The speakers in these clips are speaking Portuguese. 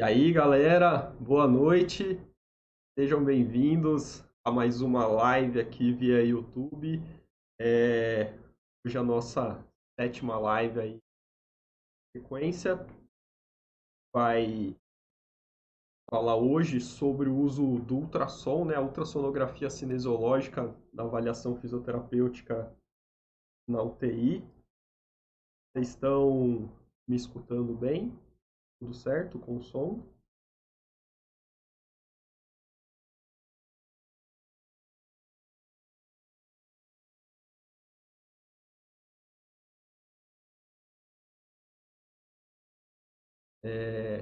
E aí, galera, boa noite. Sejam bem-vindos a mais uma live aqui via YouTube. É, Hoje a nossa sétima live aí, em sequência, vai falar hoje sobre o uso do ultrassom, né, a ultrassonografia cinesiológica na avaliação fisioterapêutica na UTI. Vocês estão me escutando bem? Tudo certo com o som?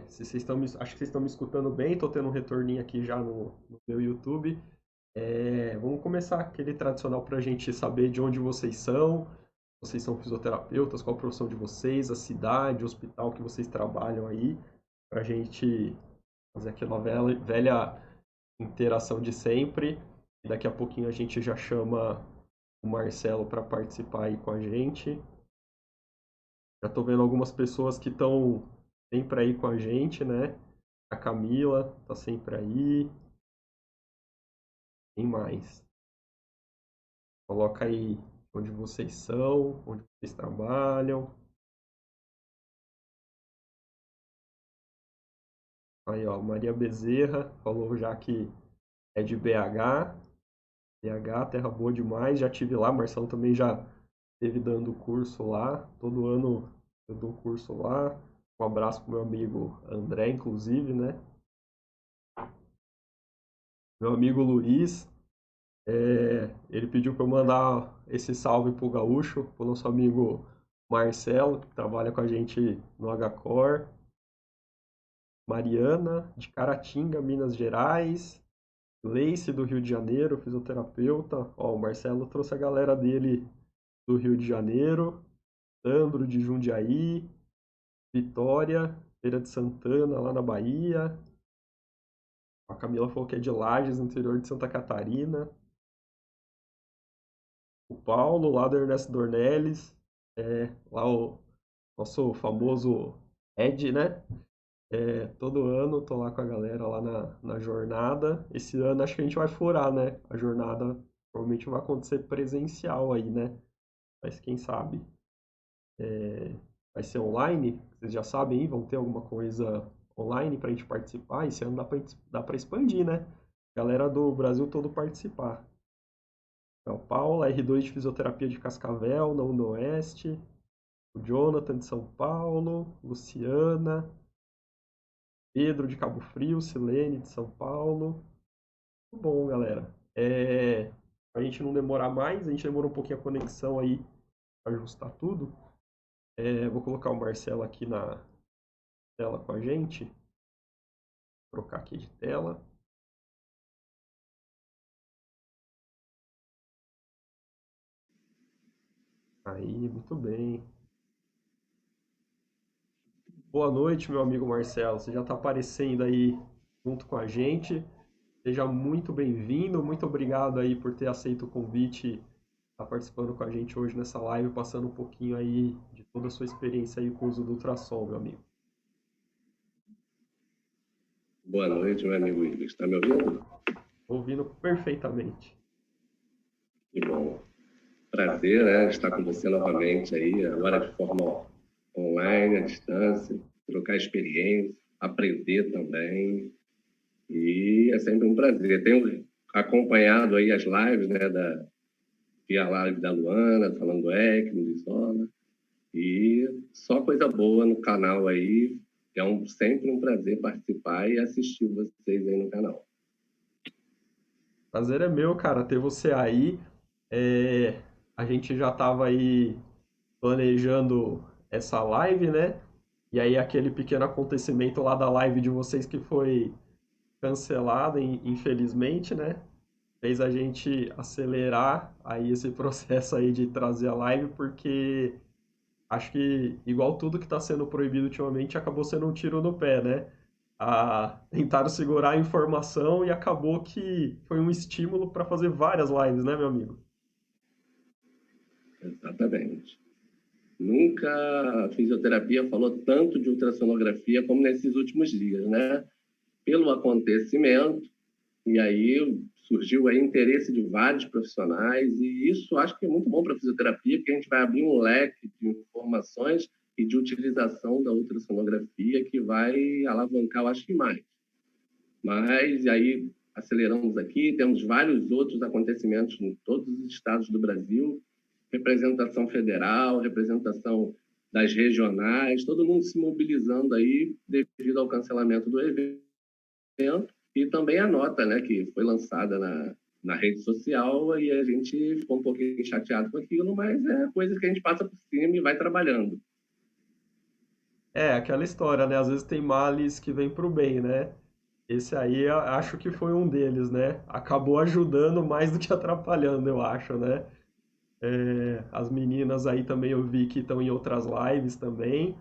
Se vocês estão acho que vocês estão me escutando bem, estou tendo um retorninho aqui já no meu YouTube. Vamos começar aquele tradicional para a gente saber de onde vocês são fisioterapeutas, qual a profissão de vocês, a cidade, o hospital que vocês trabalham aí, para a gente fazer aquela velha interação de sempre. E daqui a pouquinho a gente já chama o Marcelo para participar aí com a gente. Já estou vendo algumas pessoas que estão sempre aí com a gente, né? A Camila tá sempre aí. Quem mais? Coloca aí onde vocês são, onde vocês trabalham. Aí, ó, Maria Bezerra falou já que é de BH. BH, terra boa demais. Já tive lá. Marcelo também já esteve dando curso lá. Todo ano eu dou curso lá. Um abraço pro meu amigo André, inclusive, né? Meu amigo Luiz, ele pediu para eu mandar esse salve pro Gaúcho, pro nosso amigo Marcelo, que trabalha com a gente no HCore. Mariana, de Caratinga, Minas Gerais. Leice, do Rio de Janeiro, fisioterapeuta. Ó, o Marcelo trouxe a galera dele do Rio de Janeiro. Sandro, de Jundiaí. Vitória, Feira de Santana, lá na Bahia. A Camila falou que é de Lages, no interior de Santa Catarina. O Paulo, lá do Ernesto Dornelles. Lá o nosso famoso Ed, né? Todo ano tô lá com a galera lá na jornada. Esse ano acho que a gente vai furar, né? A jornada provavelmente vai acontecer presencial aí, né? Mas quem sabe vai ser online. Vocês já sabem aí, vão ter alguma coisa online pra gente participar. Esse ano dá pra expandir, né? Galera do Brasil todo participar. É o Paulo, R2 de Fisioterapia de Cascavel, na UnoOeste. O Jonathan de São Paulo. Luciana. Pedro de Cabo Frio, Silene de São Paulo. Muito bom, galera. A gente não demorar mais, a gente demorou um pouquinho a conexão aí para ajustar tudo. Vou colocar o Marcelo aqui na tela com a gente. Vou trocar aqui de tela. Aí, muito bem. Boa noite, meu amigo Marcelo. Você já está aparecendo aí junto com a gente. Seja muito bem-vindo. Muito obrigado aí por ter aceito o convite, tá participando com a gente hoje nessa live, passando um pouquinho aí de toda a sua experiência aí com o uso do ultrassom, meu amigo. Boa noite, meu amigo Igor. Está me ouvindo? Ouvindo perfeitamente. Que bom. Prazer, né, estar com você novamente aí, agora de forma online, à distância, trocar experiência, aprender também. E é sempre um prazer. Tenho acompanhado aí as lives, né, via live da Luana, falando do ECMO, do Isola. E só coisa boa no canal aí. Sempre um prazer participar e assistir vocês aí no canal. Prazer é meu, cara, ter você aí. A gente já estava aí planejando essa live, né? E aí aquele pequeno acontecimento lá da live de vocês que foi cancelado, infelizmente, né? Fez a gente acelerar aí esse processo aí de trazer a live, porque acho que, igual tudo que está sendo proibido ultimamente, acabou sendo um tiro no pé, né? Tentaram segurar a informação e acabou que foi um estímulo para fazer várias lives, né, meu amigo? Exatamente. Nunca a fisioterapia falou tanto de ultrassonografia como nesses últimos dias, né? Pelo acontecimento, e aí surgiu aí interesse de vários profissionais, e isso acho que é muito bom para a fisioterapia, porque a gente vai abrir um leque de informações e de utilização da ultrassonografia que vai alavancar, eu acho que mais. Mas aí aceleramos aqui, temos vários outros acontecimentos em todos os estados do Brasil, representação federal, representação das regionais, todo mundo se mobilizando aí devido ao cancelamento do evento e também a nota, né, que foi lançada na rede social e a gente ficou um pouquinho chateado com aquilo, mas é coisa que a gente passa por cima e vai trabalhando. É, aquela história, né? Às vezes tem males que vêm pro bem, né? Esse aí acho que foi um deles, né? Acabou ajudando mais do que atrapalhando, eu acho, né? É, as meninas aí também eu vi que estão em outras lives também.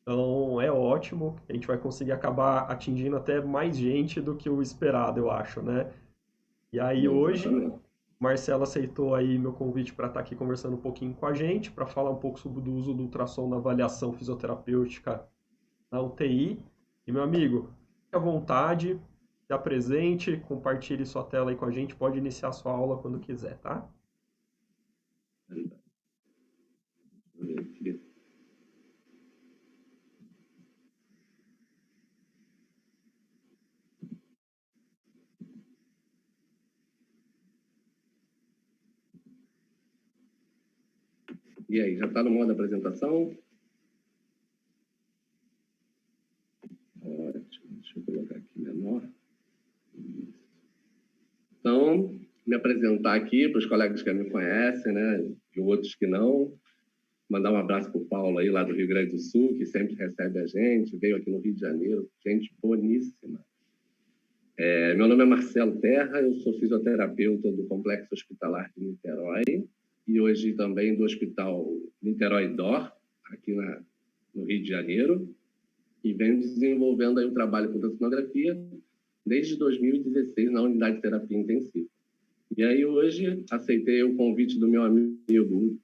Então é ótimo. A gente vai conseguir acabar atingindo até mais gente do que o esperado, eu acho, né? E aí hoje, Exatamente. Marcelo aceitou aí meu convite para estar aqui conversando um pouquinho com a gente, para falar um pouco sobre o uso do ultrassom na avaliação fisioterapêutica na UTI. E meu amigo, fique à vontade, se apresente, compartilhe sua tela aí com a gente, pode iniciar sua aula quando quiser, tá? E aí, já está no modo apresentação? Ótimo, deixa eu colocar aqui menor. Então, me apresentar aqui para os colegas que me conhecem, né, e outros que não. Mandar um abraço para o Paulo aí, lá do Rio Grande do Sul, que sempre recebe a gente, veio aqui no Rio de Janeiro, gente boníssima. Meu nome é Marcelo Terra, eu sou fisioterapeuta do Complexo Hospitalar de Niterói e hoje também do Hospital Niterói DOR, aqui no Rio de Janeiro, e venho desenvolvendo aí o trabalho com ultrassonografia desde 2016 na unidade de terapia intensiva. E aí hoje aceitei o convite do meu amigo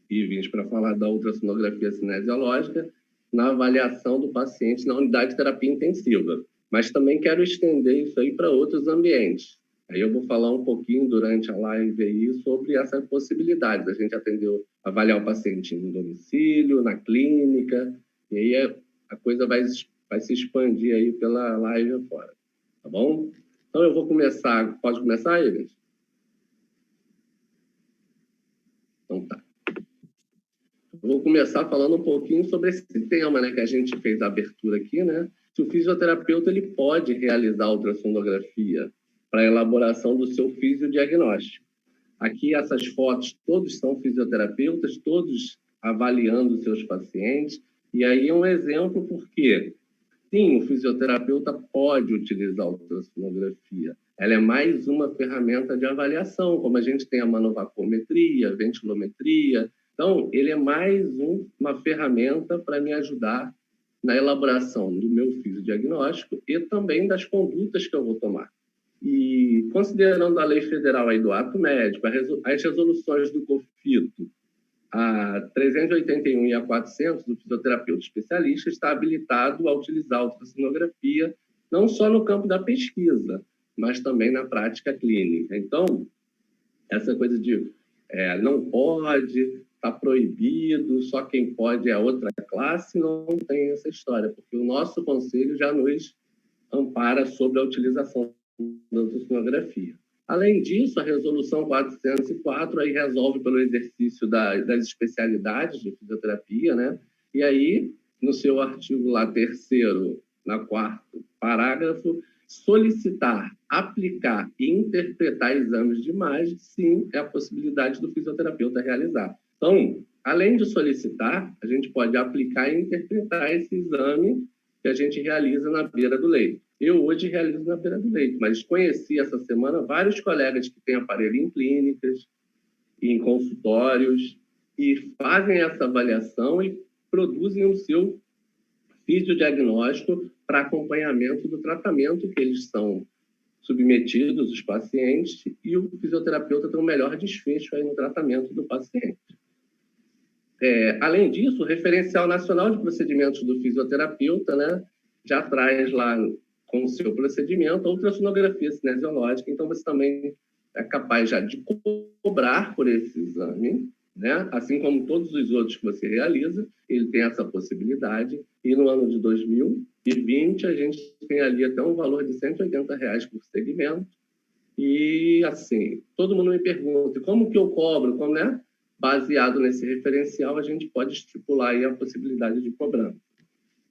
Ivens para falar da ultrassonografia cinesiológica na avaliação do paciente na unidade de terapia intensiva. Mas também quero estender isso aí para outros ambientes. Aí eu vou falar um pouquinho durante a live aí sobre essa possibilidade da gente avaliar o paciente no domicílio, na clínica, e aí a coisa vai se expandir aí pela live fora, tá bom? Então eu vou começar, pode começar, Ivens? Então tá. Vou começar falando um pouquinho sobre esse tema, né, que a gente fez a abertura aqui, né? Se o fisioterapeuta ele pode realizar ultrassonografia para a elaboração do seu fisiodiagnóstico. Aqui essas fotos, todos são fisioterapeutas, todos avaliando seus pacientes, e aí é um exemplo porque, sim, o fisioterapeuta pode utilizar a ultrassonografia. Ela é mais uma ferramenta de avaliação, como a gente tem a manovacometria, ventilometria. Então, ele é mais uma ferramenta para me ajudar na elaboração do meu fisiodiagnóstico e também das condutas que eu vou tomar. E considerando a lei federal aí do ato médico, as resoluções do COFITO, a 381 e a 400 do fisioterapeuta especialista está habilitado a utilizar a ultrassonografia não só no campo da pesquisa, mas também na prática clínica. Então, essa coisa de não pode, está proibido, só quem pode é a outra classe, não tem essa história, porque o nosso conselho já nos ampara sobre a utilização da ultrassonografia. Além disso, a resolução 404 aí resolve pelo exercício das especialidades de fisioterapia, né? E aí, no seu artigo lá, 3º, na 4º parágrafo, solicitar, aplicar e interpretar exames de imagem, sim, é a possibilidade do fisioterapeuta realizar. Então, além de solicitar, a gente pode aplicar e interpretar esse exame que a gente realiza na beira do leito. Eu hoje realizo na beira do leito, mas conheci essa semana vários colegas que têm aparelho em clínicas, em consultórios, e fazem essa avaliação e produzem o seu fisiodiagnóstico para acompanhamento do tratamento que eles são submetidos, os pacientes, e o fisioterapeuta tem um melhor desfecho aí no tratamento do paciente. Além disso, o Referencial Nacional de Procedimentos do Fisioterapeuta, né, já traz lá com o seu procedimento a ultrassonografia cinesiológica, então você também é capaz já de cobrar por esse exame, né? Assim como todos os outros que você realiza, ele tem essa possibilidade, e no ano de 2020 a gente tem ali até um valor de R$180 por segmento, e assim, todo mundo me pergunta, como que eu cobro, como, né? Baseado nesse referencial, a gente pode estipular aí a possibilidade de cobrança,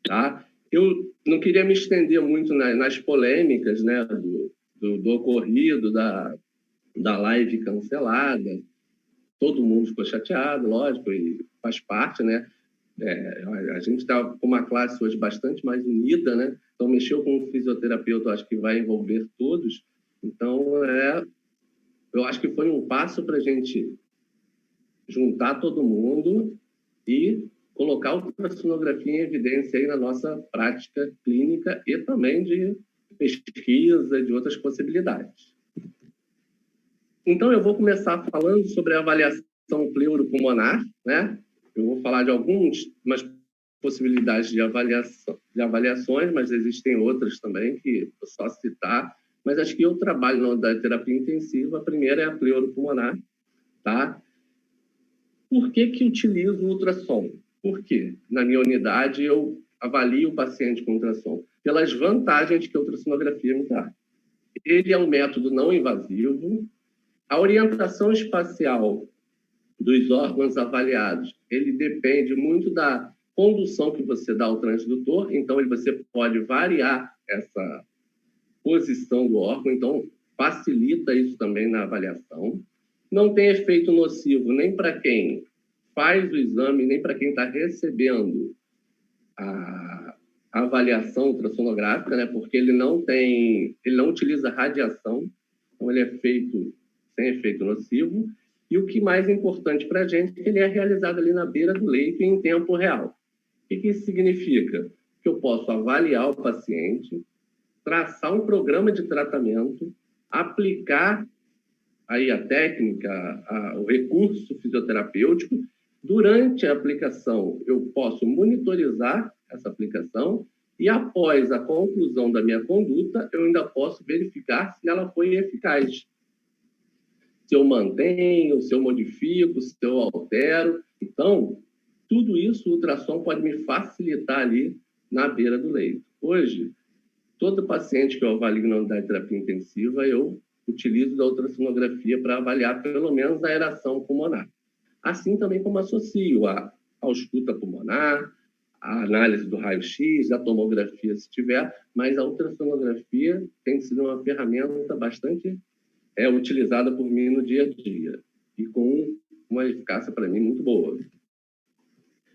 tá? Eu não queria me estender muito nas polêmicas, né, do ocorrido, da live cancelada. Todo mundo ficou chateado, lógico, e faz parte, né? A gente está com uma classe hoje bastante mais unida, né? Então, mexeu com o fisioterapeuta, eu acho que vai envolver todos. Então, eu acho que foi um passo para a gente juntar todo mundo e colocar a ultrassonografia em evidência aí na nossa prática clínica e também de pesquisa, de outras possibilidades. Então, eu vou começar falando sobre a avaliação pleuropulmonar, né? Eu vou falar de algumas possibilidades de avaliações, mas existem outras também que vou só citar. Mas acho que eu trabalho na unidade de terapia intensiva. A primeira é a pleuropulmonar, tá? Por que utilizo o ultrassom? Porque na minha unidade eu avalio o paciente com ultrassom pelas vantagens que a ultrassonografia me dá. Ele é um método não invasivo. A orientação espacial dos órgãos avaliados, ele depende muito da condução que você dá ao transdutor, então você pode variar essa posição do órgão, então facilita isso também na avaliação. Não tem efeito nocivo nem para quem faz o exame, nem para quem está recebendo a avaliação ultrassonográfica, né? Porque ele não utiliza radiação, então ele é feito sem efeito nocivo. E o que mais importante para a gente é que ele é realizado ali na beira do leito em tempo real. O que isso significa? Que eu posso avaliar o paciente, traçar um programa de tratamento, aplicar aí a técnica, o recurso fisioterapêutico. Durante a aplicação, eu posso monitorizar essa aplicação e, após a conclusão da minha conduta, eu ainda posso verificar se ela foi eficaz. Se eu mantenho, se eu modifico, se eu altero. Então, tudo isso o ultrassom pode me facilitar ali na beira do leito. Hoje, todo paciente que eu avalio na unidade de terapia intensiva, eu utilizo da ultrassonografia para avaliar pelo menos a aeração pulmonar. Assim também como associo a ausculta pulmonar, a análise do raio-x, a tomografia se tiver, mas a ultrassonografia tem sido uma ferramenta bastante utilizada por mim no dia a dia e com uma eficácia para mim muito boa.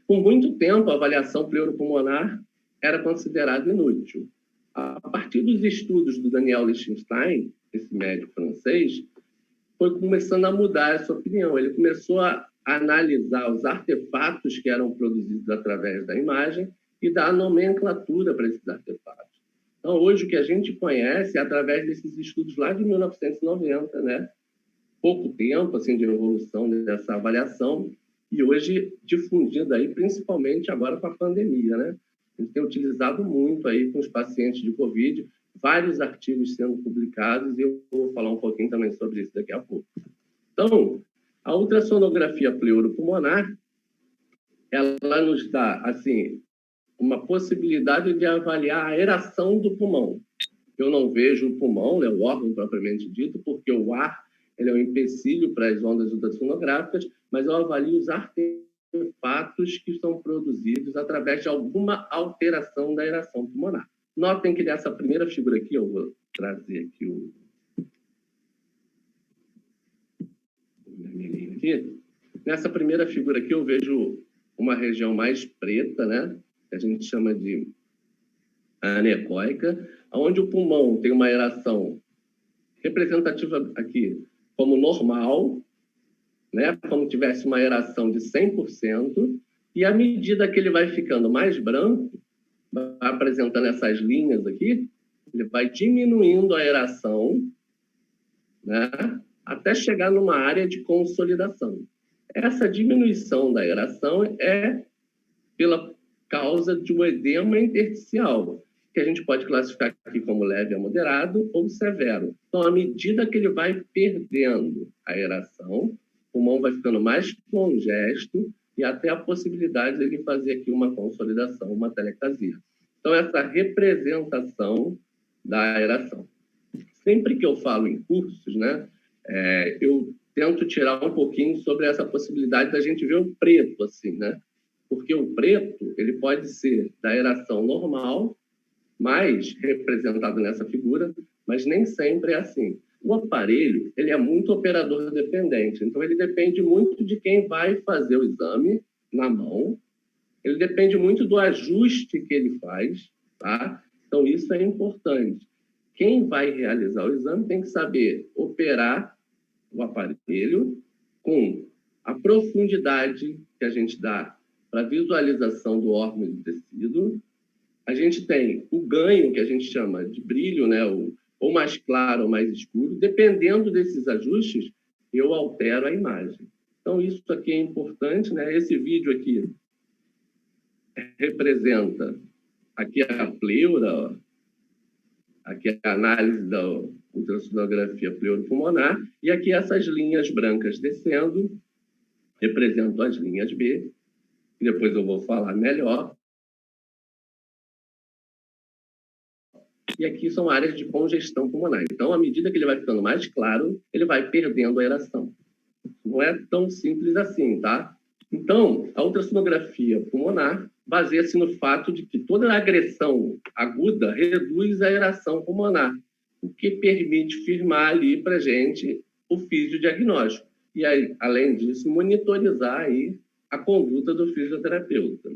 Por muito tempo, a avaliação pleuropulmonar era considerada inútil. A partir dos estudos do Daniel Lichtenstein, esse médico francês, foi começando a mudar essa opinião. Ele começou a analisar os artefatos que eram produzidos através da imagem e dar nomenclatura para esses artefatos. Então, hoje, o que a gente conhece é através desses estudos lá de 1990, né? Pouco tempo assim, de evolução dessa avaliação, e hoje difundida aí, principalmente agora com a pandemia, né? A gente tem utilizado muito aí com os pacientes de Covid, vários artigos sendo publicados, e eu vou falar um pouquinho também sobre isso daqui a pouco. Então, a ultrassonografia pleuropulmonar, ela nos dá, assim, uma possibilidade de avaliar a aeração do pulmão. Eu não vejo o pulmão, né, o órgão propriamente dito, porque o ar ele é um empecilho para as ondas ultrassonográficas, mas eu avalio os artefatos que são produzidos através de alguma alteração da aeração pulmonar. Notem que nessa primeira figura aqui, eu vou trazer aqui o vermelhinho aqui. Nessa primeira figura aqui, eu vejo uma região mais preta, né? Que a gente chama de anecoica, onde o pulmão tem uma aeração representativa aqui como normal, né? Como tivesse uma aeração de 100%, e à medida que ele vai ficando mais branco, vai apresentando essas linhas aqui, ele vai diminuindo a aeração, né? Até chegar numa área de consolidação. Essa diminuição da aeração é pela causa de um edema intersticial, que a gente pode classificar aqui como leve a moderado ou severo. Então, à medida que ele vai perdendo a aeração, o pulmão vai ficando mais congesto e até a possibilidade dele fazer aqui uma consolidação, uma telectasia. Então, essa representação da aeração. Sempre que eu falo em cursos, né, eu tento tirar um pouquinho sobre essa possibilidade da gente ver o preto, assim, né? Porque o preto, ele pode ser da aeração normal, mais representado nessa figura, mas nem sempre é assim. O aparelho, ele é muito operador dependente, então ele depende muito de quem vai fazer o exame na mão, ele depende muito do ajuste que ele faz, tá? Então isso é importante. Quem vai realizar o exame tem que saber operar o aparelho com a profundidade que a gente dá para visualização do órgão e do tecido. A gente tem o ganho, que a gente chama de brilho, né? Ou mais claro ou mais escuro. Dependendo desses ajustes, eu altero a imagem. Então, isso aqui é importante, né? Esse vídeo aqui representa aqui a pleura, ó. Aqui é a análise da ultrassonografia pleuropulmonar, e aqui essas linhas brancas descendo representam as linhas B, que depois eu vou falar melhor. E aqui são áreas de congestão pulmonar. Então, à medida que ele vai ficando mais claro, ele vai perdendo a aeração. Não é tão simples assim, tá? Então, a ultrassonografia pulmonar baseia-se no fato de que toda agressão aguda reduz a aeração pulmonar, o que permite firmar ali para a gente o fisiodiagnóstico. E aí, além disso, monitorizar aí a conduta do fisioterapeuta.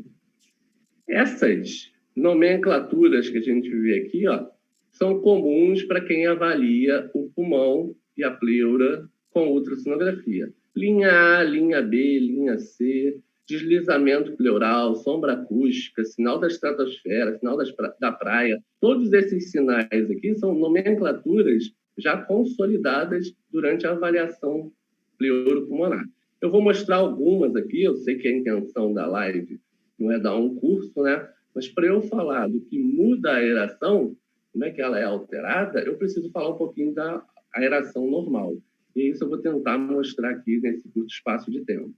Essas nomenclaturas que a gente vê aqui, ó, são comuns para quem avalia o pulmão e a pleura com ultrassonografia. Linha A, linha B, linha C, deslizamento pleural, sombra acústica, sinal da estratosfera, sinal da praia. Todos esses sinais aqui são nomenclaturas já consolidadas durante a avaliação pleuropulmonar. Eu vou mostrar algumas aqui, eu sei que a intenção da live não é dar um curso, né? Mas para eu falar do que muda a aeração, como é que ela é alterada, eu preciso falar um pouquinho da aeração normal. E isso eu vou tentar mostrar aqui nesse curto espaço de tempo.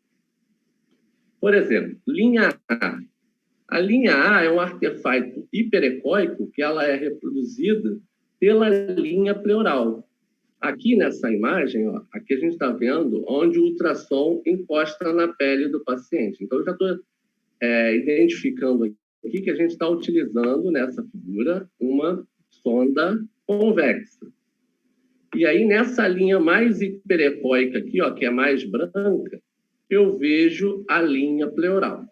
Por exemplo, linha A. A linha A é um artefato hiperecóico que ela é reproduzida pela linha pleural. Aqui nessa imagem, ó, aqui a gente está vendo onde o ultrassom encosta na pele do paciente. Então, eu já estou identificando aqui que a gente está utilizando nessa figura uma sonda convexa. E aí, nessa linha mais hiperecóica aqui, ó, que é mais branca, eu vejo a linha pleural.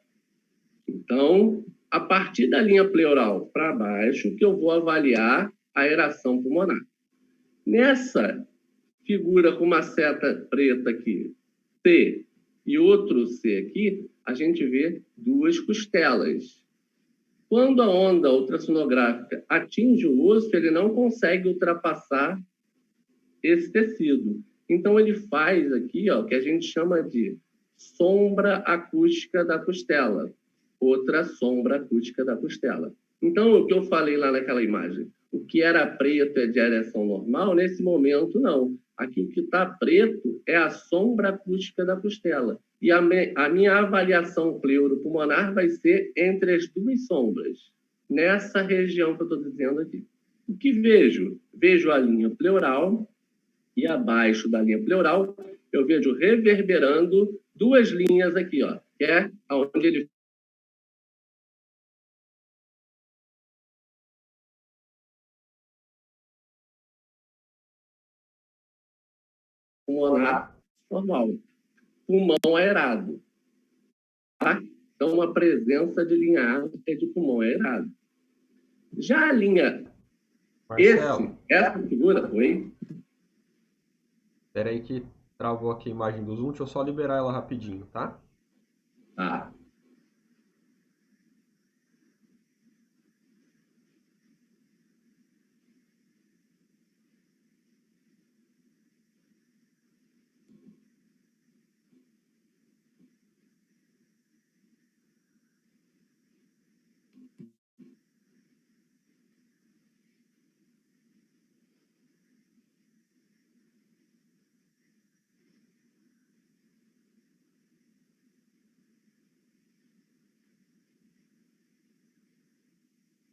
Então, a partir da linha pleural para baixo, que eu vou avaliar a aeração pulmonar. Nessa figura com uma seta preta aqui, C, e outro C aqui, a gente vê duas costelas. Quando a onda ultrassonográfica atinge o osso, ele não consegue ultrapassar esse tecido. Então, ele faz aqui, ó, o que a gente chama de sombra acústica da costela. Outra sombra acústica da costela. Então, o que eu falei lá naquela imagem, o que era preto é de areação normal, nesse momento, não. Aqui o que está preto é a sombra acústica da costela. E a minha avaliação pleuropulmonar vai ser entre as duas sombras, nessa região que eu estou dizendo aqui. O que vejo? Vejo a linha pleural e abaixo da linha pleural eu vejo reverberando duas linhas aqui, ó, que é onde ele pulmonar normal, pulmão aerado, tá? Então, uma presença de linha A é de pulmão aerado. Já a linha Marcelo, essa figura foi... espera aí que travou aqui a imagem do Zoom, deixa eu só liberar ela rapidinho, tá? Tá.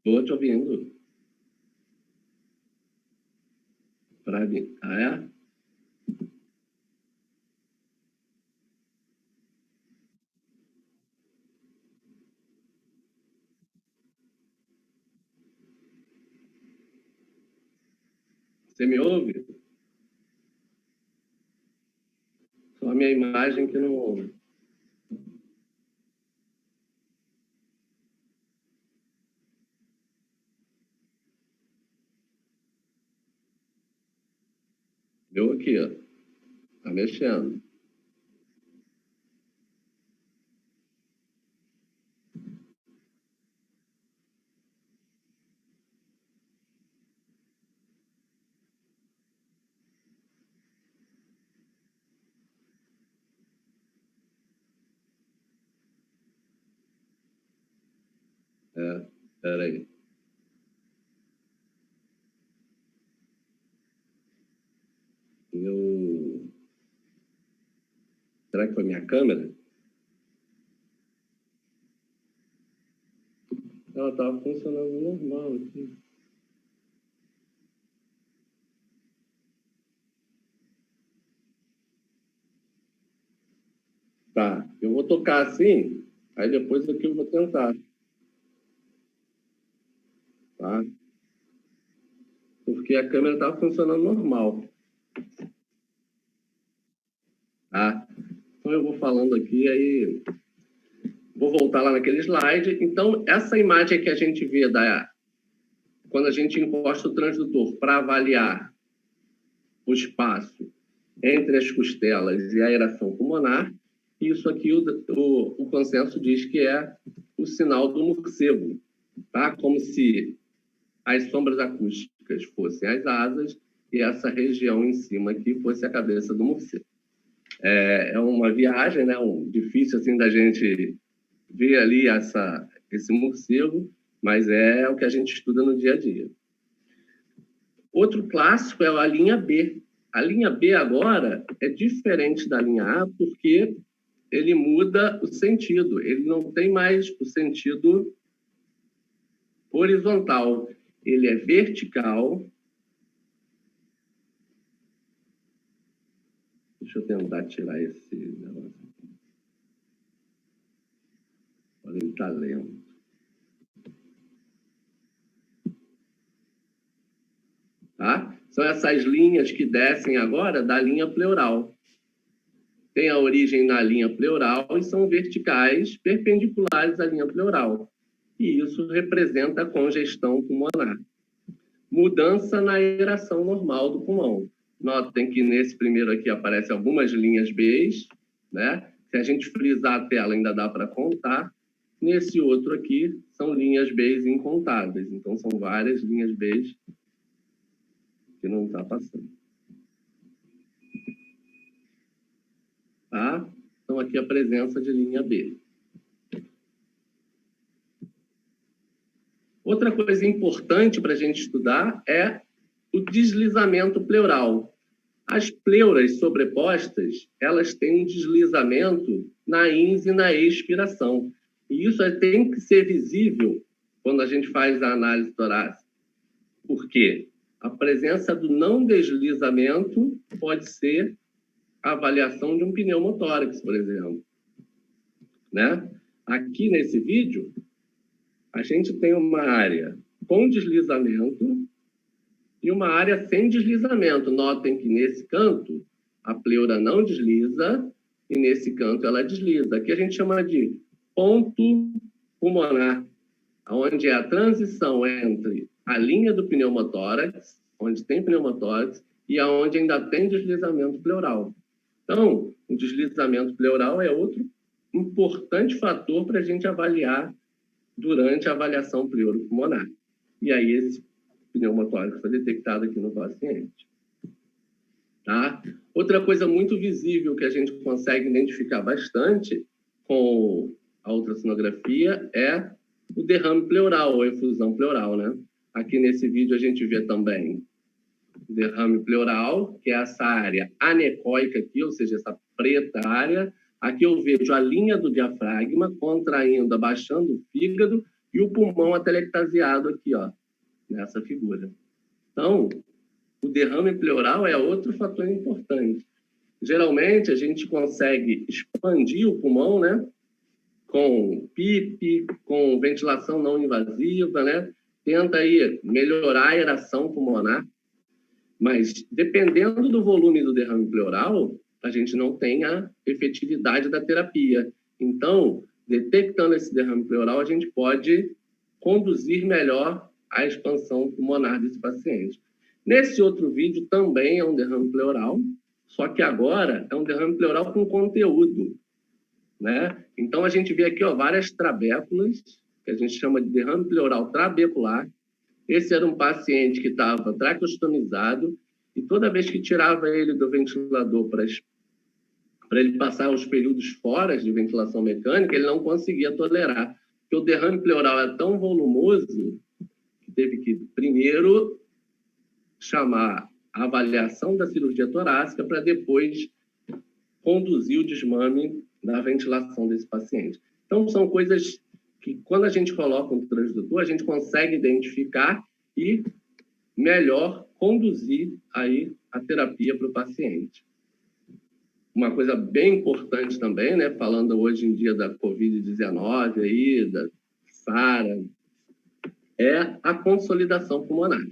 Estou te ouvindo. Para mim. Ah, é? Você me ouve? Só a minha imagem que não... Eu aqui, ó. Tá mexendo. É, peraí. Eu... Será que foi minha câmera? Ela estava funcionando normal aqui. Tá, eu vou tocar assim, aí depois aqui eu vou tentar. Tá? Porque a câmera estava funcionando normal. Tá? Então eu vou falando aqui, aí vou voltar lá naquele slide. Então, essa imagem que a gente vê quando a gente encosta o transdutor para avaliar o espaço entre as costelas e a aeração pulmonar, isso aqui o consenso diz que é o sinal do morcego, tá? Como se as sombras acústicas fossem as asas e essa região em cima aqui fosse a cabeça do morcego. É uma viagem, né? Difícil assim da gente ver ali esse morcego, mas é o que a gente estuda no dia a dia. Outro clássico é a linha B. A linha B agora é diferente da linha A porque ele muda o sentido. Ele não tem mais o sentido horizontal. Ele é vertical. Deixa eu tentar tirar esse negócio. Olha, ele está lento. Tá? São essas linhas que descem agora da linha pleural. Tem a origem na linha pleural e são verticais perpendiculares à linha pleural. E isso representa a congestão pulmonar. Mudança na aeração normal do pulmão. Notem que nesse primeiro aqui aparecem algumas linhas B, né? Se a gente frisar a tela ainda dá para contar. Nesse outro aqui são linhas B incontáveis. Então são várias linhas B que não está passando. Tá? Então aqui a presença de linha B. Outra coisa importante para a gente estudar é o deslizamento pleural. As pleuras sobrepostas, elas têm um deslizamento na ins e na expiração. E isso tem que ser visível quando a gente faz a análise torácica. Por quê? A presença do não deslizamento pode ser a avaliação de um pneumotórax, por exemplo. Né? Aqui nesse vídeo, a gente tem uma área com deslizamento e uma área sem deslizamento. Notem que nesse canto a pleura não desliza e nesse canto ela desliza. Aqui a gente chama de ponto pulmonar, onde é a transição entre a linha do pneumotórax, onde tem pneumotórax, e aonde ainda tem deslizamento pleural. Então, o deslizamento pleural é outro importante fator para a gente avaliar durante a avaliação pleuropulmonar. E aí esse pneumotórax foi detectado aqui no paciente. Tá? Outra coisa muito visível que a gente consegue identificar bastante com a ultrassonografia é o derrame pleural, ou efusão pleural, né? Aqui nesse vídeo a gente vê também o derrame pleural, que é essa área anecóica aqui, ou seja, essa preta área. Aqui eu vejo a linha do diafragma contraindo, abaixando o fígado, e o pulmão atelectasiado aqui, ó, nessa figura. Então, o derrame pleural é outro fator importante. Geralmente, a gente consegue expandir o pulmão, né? Com PIP, com ventilação não invasiva, né? Tenta aí melhorar a aeração pulmonar, mas dependendo do volume do derrame pleural, a gente não tem a efetividade da terapia. Então, detectando esse derrame pleural, a gente pode conduzir melhor a expansão pulmonar desse paciente. Nesse outro vídeo também é um derrame pleural, só que agora é um derrame pleural com conteúdo, né? Então, a gente vê aqui, ó, várias trabéculas, que a gente chama de derrame pleural trabecular. Esse era um paciente que estava traqueostomizado e toda vez que tirava ele do ventilador para ele passar os períodos fora de ventilação mecânica, ele não conseguia tolerar, porque o derrame pleural é tão volumoso que teve que primeiro chamar a avaliação da cirurgia torácica para depois conduzir o desmame da ventilação desse paciente. Então, são coisas que, quando a gente coloca um transdutor, a gente consegue identificar e melhor conduzir aí a terapia para o paciente. Uma coisa bem importante também, né, falando hoje em dia da Covid-19, aí, da SARA, é a consolidação pulmonar.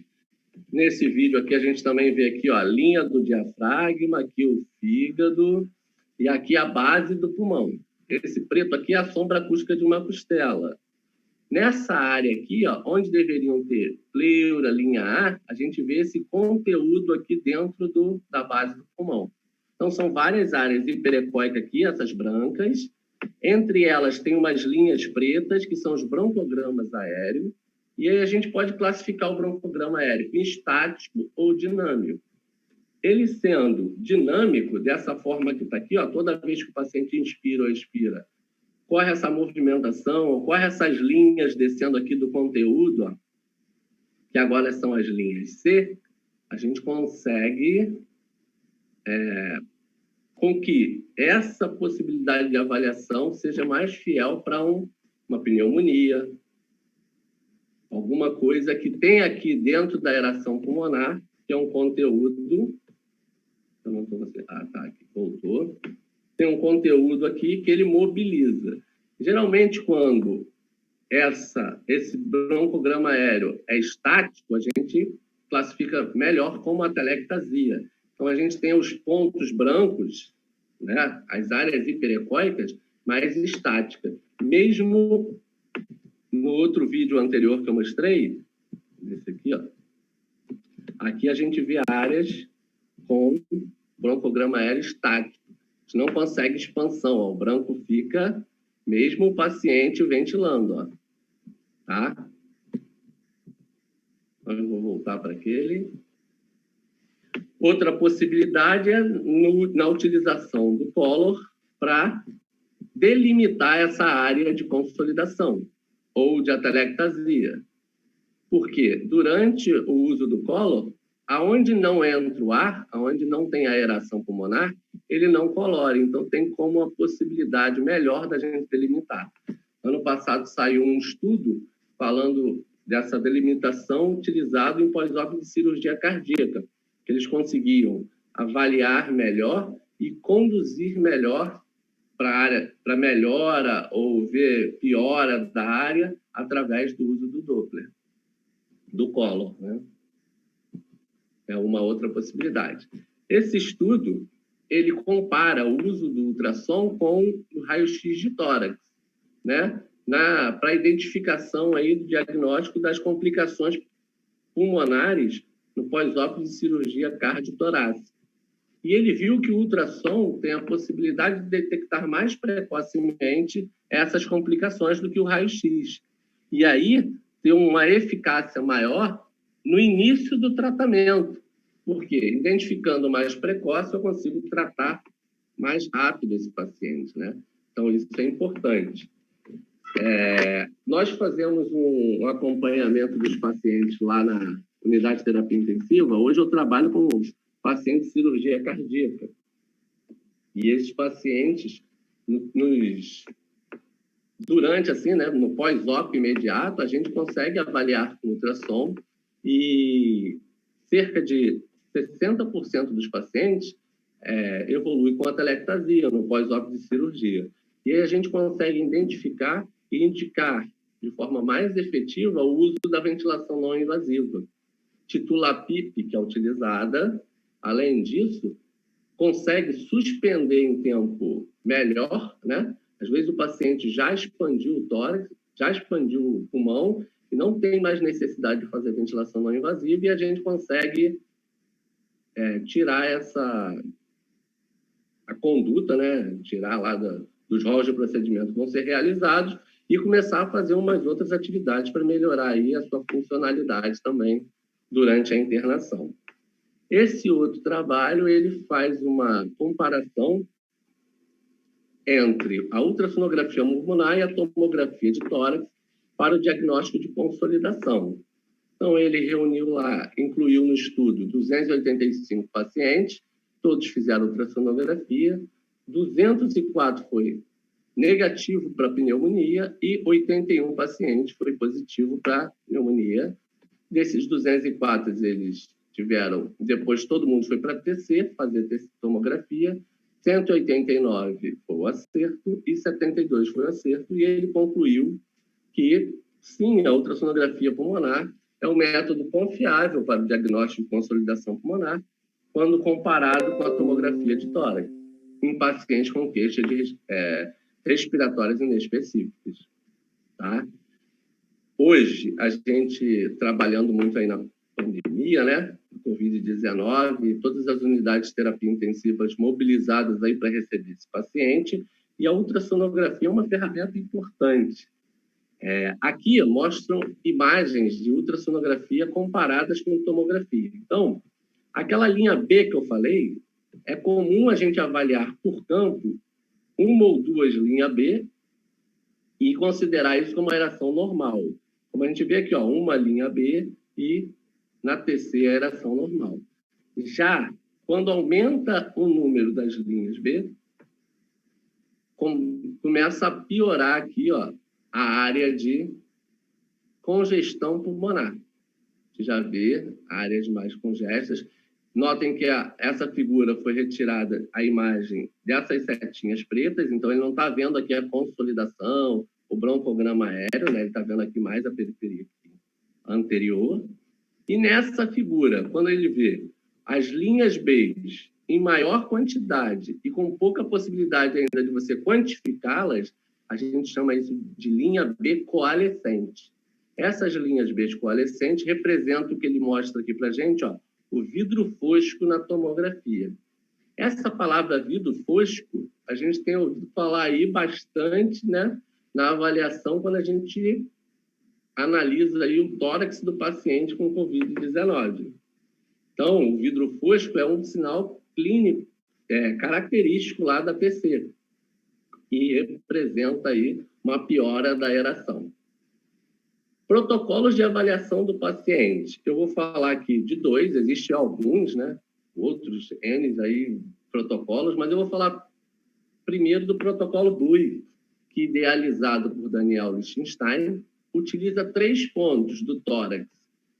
Nesse vídeo aqui, a gente também vê aqui, ó, a linha do diafragma, aqui o fígado e aqui a base do pulmão. Esse preto aqui é a sombra acústica de uma costela. Nessa área aqui, ó, onde deveriam ter pleura, linha A, a gente vê esse conteúdo aqui dentro da base do pulmão. Então, são várias áreas hiperecóicas aqui, essas brancas. Entre elas, tem umas linhas pretas, que são os broncogramas aéreos. E aí a gente pode classificar o broncograma aéreo em estático ou dinâmico. Ele sendo dinâmico, dessa forma que está aqui, ó, toda vez que o paciente inspira ou expira, corre essa movimentação, ocorre essas linhas descendo aqui do conteúdo, ó, que agora são as linhas C, a gente consegue com que essa possibilidade de avaliação seja mais fiel para uma pneumonia, alguma coisa que tem aqui dentro da aeração pulmonar, que é um conteúdo... Eu não tô... Ah, tá, aqui, voltou. Tem um conteúdo aqui que ele mobiliza. Geralmente, quando esse broncograma aéreo é estático, a gente classifica melhor como atelectasia. Então, a gente tem os pontos brancos, né, as áreas hiperecóicas, mais estáticas. Mesmo no outro vídeo anterior que eu mostrei, esse aqui, ó, aqui a gente vê áreas com broncograma aéreo estático. A gente não consegue expansão, ó, o branco fica mesmo o paciente ventilando, ó, tá? Então, eu vou voltar para aquele. Outra possibilidade é na utilização do Collor para delimitar essa área de consolidação ou de atelectasia. Porque durante o uso do Collor, aonde não entra o ar, aonde não tem aeração pulmonar, ele não colore. Então, tem como uma possibilidade melhor da gente delimitar. Ano passado saiu um estudo falando dessa delimitação utilizado em pós-ópera de cirurgia cardíaca, que eles conseguiam avaliar melhor e conduzir melhor para melhora ou ver piora da área através do uso do Doppler, do Collor, né? É uma outra possibilidade. Esse estudo, ele compara o uso do ultrassom com o raio-x de tórax, né? Para a identificação aí do diagnóstico das complicações pulmonares no pós-ópera de cirurgia cardiotorácica. E ele viu que o ultrassom tem a possibilidade de detectar mais precocemente essas complicações do que o raio-x. E aí, ter uma eficácia maior no início do tratamento. Porque, identificando mais precoce, eu consigo tratar mais rápido esse paciente, né? Então, isso é importante. Nós fazemos um acompanhamento dos pacientes lá na unidade de terapia intensiva. Hoje eu trabalho com pacientes de cirurgia cardíaca. E esses pacientes, nos durante, assim, né, no pós-op imediato, a gente consegue avaliar com ultrassom e cerca de 60% dos pacientes evolui com atelectasia no pós-op de cirurgia. E aí a gente consegue identificar e indicar de forma mais efetiva o uso da ventilação não invasiva. Titulapip, que é utilizada, além disso, consegue suspender em tempo melhor, né? Às vezes o paciente já expandiu o tórax, já expandiu o pulmão e não tem mais necessidade de fazer ventilação não invasiva e a gente consegue tirar a conduta, né? Tirar lá dos rolos de procedimento que vão ser realizados e começar a fazer umas outras atividades para melhorar aí a sua funcionalidade também durante a internação. Esse outro trabalho, ele faz uma comparação entre a ultrassonografia pulmonar e a tomografia de tórax para o diagnóstico de consolidação. Então, ele reuniu lá, incluiu no estudo 285 pacientes, todos fizeram ultrassonografia, 204 foi negativo para pneumonia e 81 pacientes foi positivo para pneumonia. Desses 204, eles tiveram, depois todo mundo foi para TC, fazer tomografia, 189 foi o acerto e 72 foi o acerto, e ele concluiu que, sim, a ultrassonografia pulmonar é um método confiável para o diagnóstico de consolidação pulmonar, quando comparado com a tomografia de tórax, em pacientes com queixas respiratórias inespecíficas. Tá? Hoje, a gente trabalhando muito aí na pandemia, né? Covid-19, todas as unidades de terapia intensivas mobilizadas aí para receber esse paciente, e a ultrassonografia é uma ferramenta importante. Aqui mostram imagens de ultrassonografia comparadas com tomografia. Então, aquela linha B que eu falei, é comum a gente avaliar por campo uma ou duas linhas B e considerar isso como aeração normal. Como a gente vê aqui, ó, uma linha B e na TC a aeração normal. Já quando aumenta o número das linhas B, começa a piorar aqui, ó, a área de congestão pulmonar. Você já vê áreas mais congestas. Notem que essa figura foi retirada a imagem dessas setinhas pretas, então ele não está vendo aqui a consolidação, o broncograma aéreo, né? Ele está vendo aqui mais a periferia anterior. E nessa figura, quando ele vê as linhas B em maior quantidade e com pouca possibilidade ainda de você quantificá-las, a gente chama isso de linha B coalescente. Essas linhas B coalescentes representam o que ele mostra aqui para a gente, ó, o vidro fosco na tomografia. Essa palavra vidro fosco, a gente tem ouvido falar aí bastante, né, na avaliação quando a gente analisa aí o tórax do paciente com Covid-19. Então, o vidro fosco é um sinal clínico característico lá da PC e representa aí uma piora da aeração. Protocolos de avaliação do paciente. Eu vou falar aqui de dois, existem alguns, né? Outros N aí, protocolos, mas eu vou falar primeiro do protocolo BLUE, que, idealizado por Daniel Lichtenstein, utiliza 3 pontos do tórax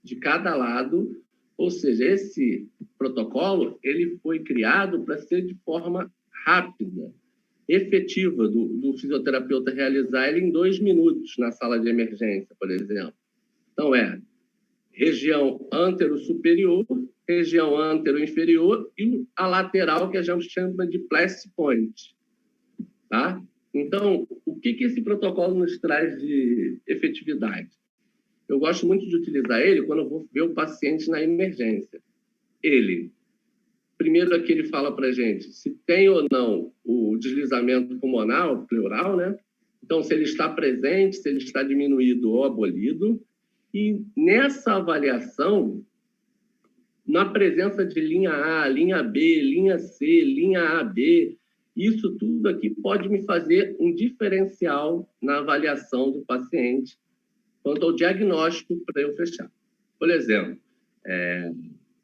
de cada lado, ou seja, esse protocolo ele foi criado para ser de forma rápida, efetiva do fisioterapeuta realizar ele em 2 minutos na sala de emergência, por exemplo. Então, região antero-superior, região antero-inferior e a lateral, que a gente chama de place point. Tá? Então, o que esse protocolo nos traz de efetividade? Eu gosto muito de utilizar ele quando eu vou ver o paciente na emergência. Primeiro aqui ele fala para a gente se tem ou não o deslizamento pulmonar, pleural, né? Então, se ele está presente, se ele está diminuído ou abolido. E nessa avaliação, na presença de linha A, linha B, linha C, linha AB, isso tudo aqui pode me fazer um diferencial na avaliação do paciente quanto ao diagnóstico para eu fechar. Por exemplo,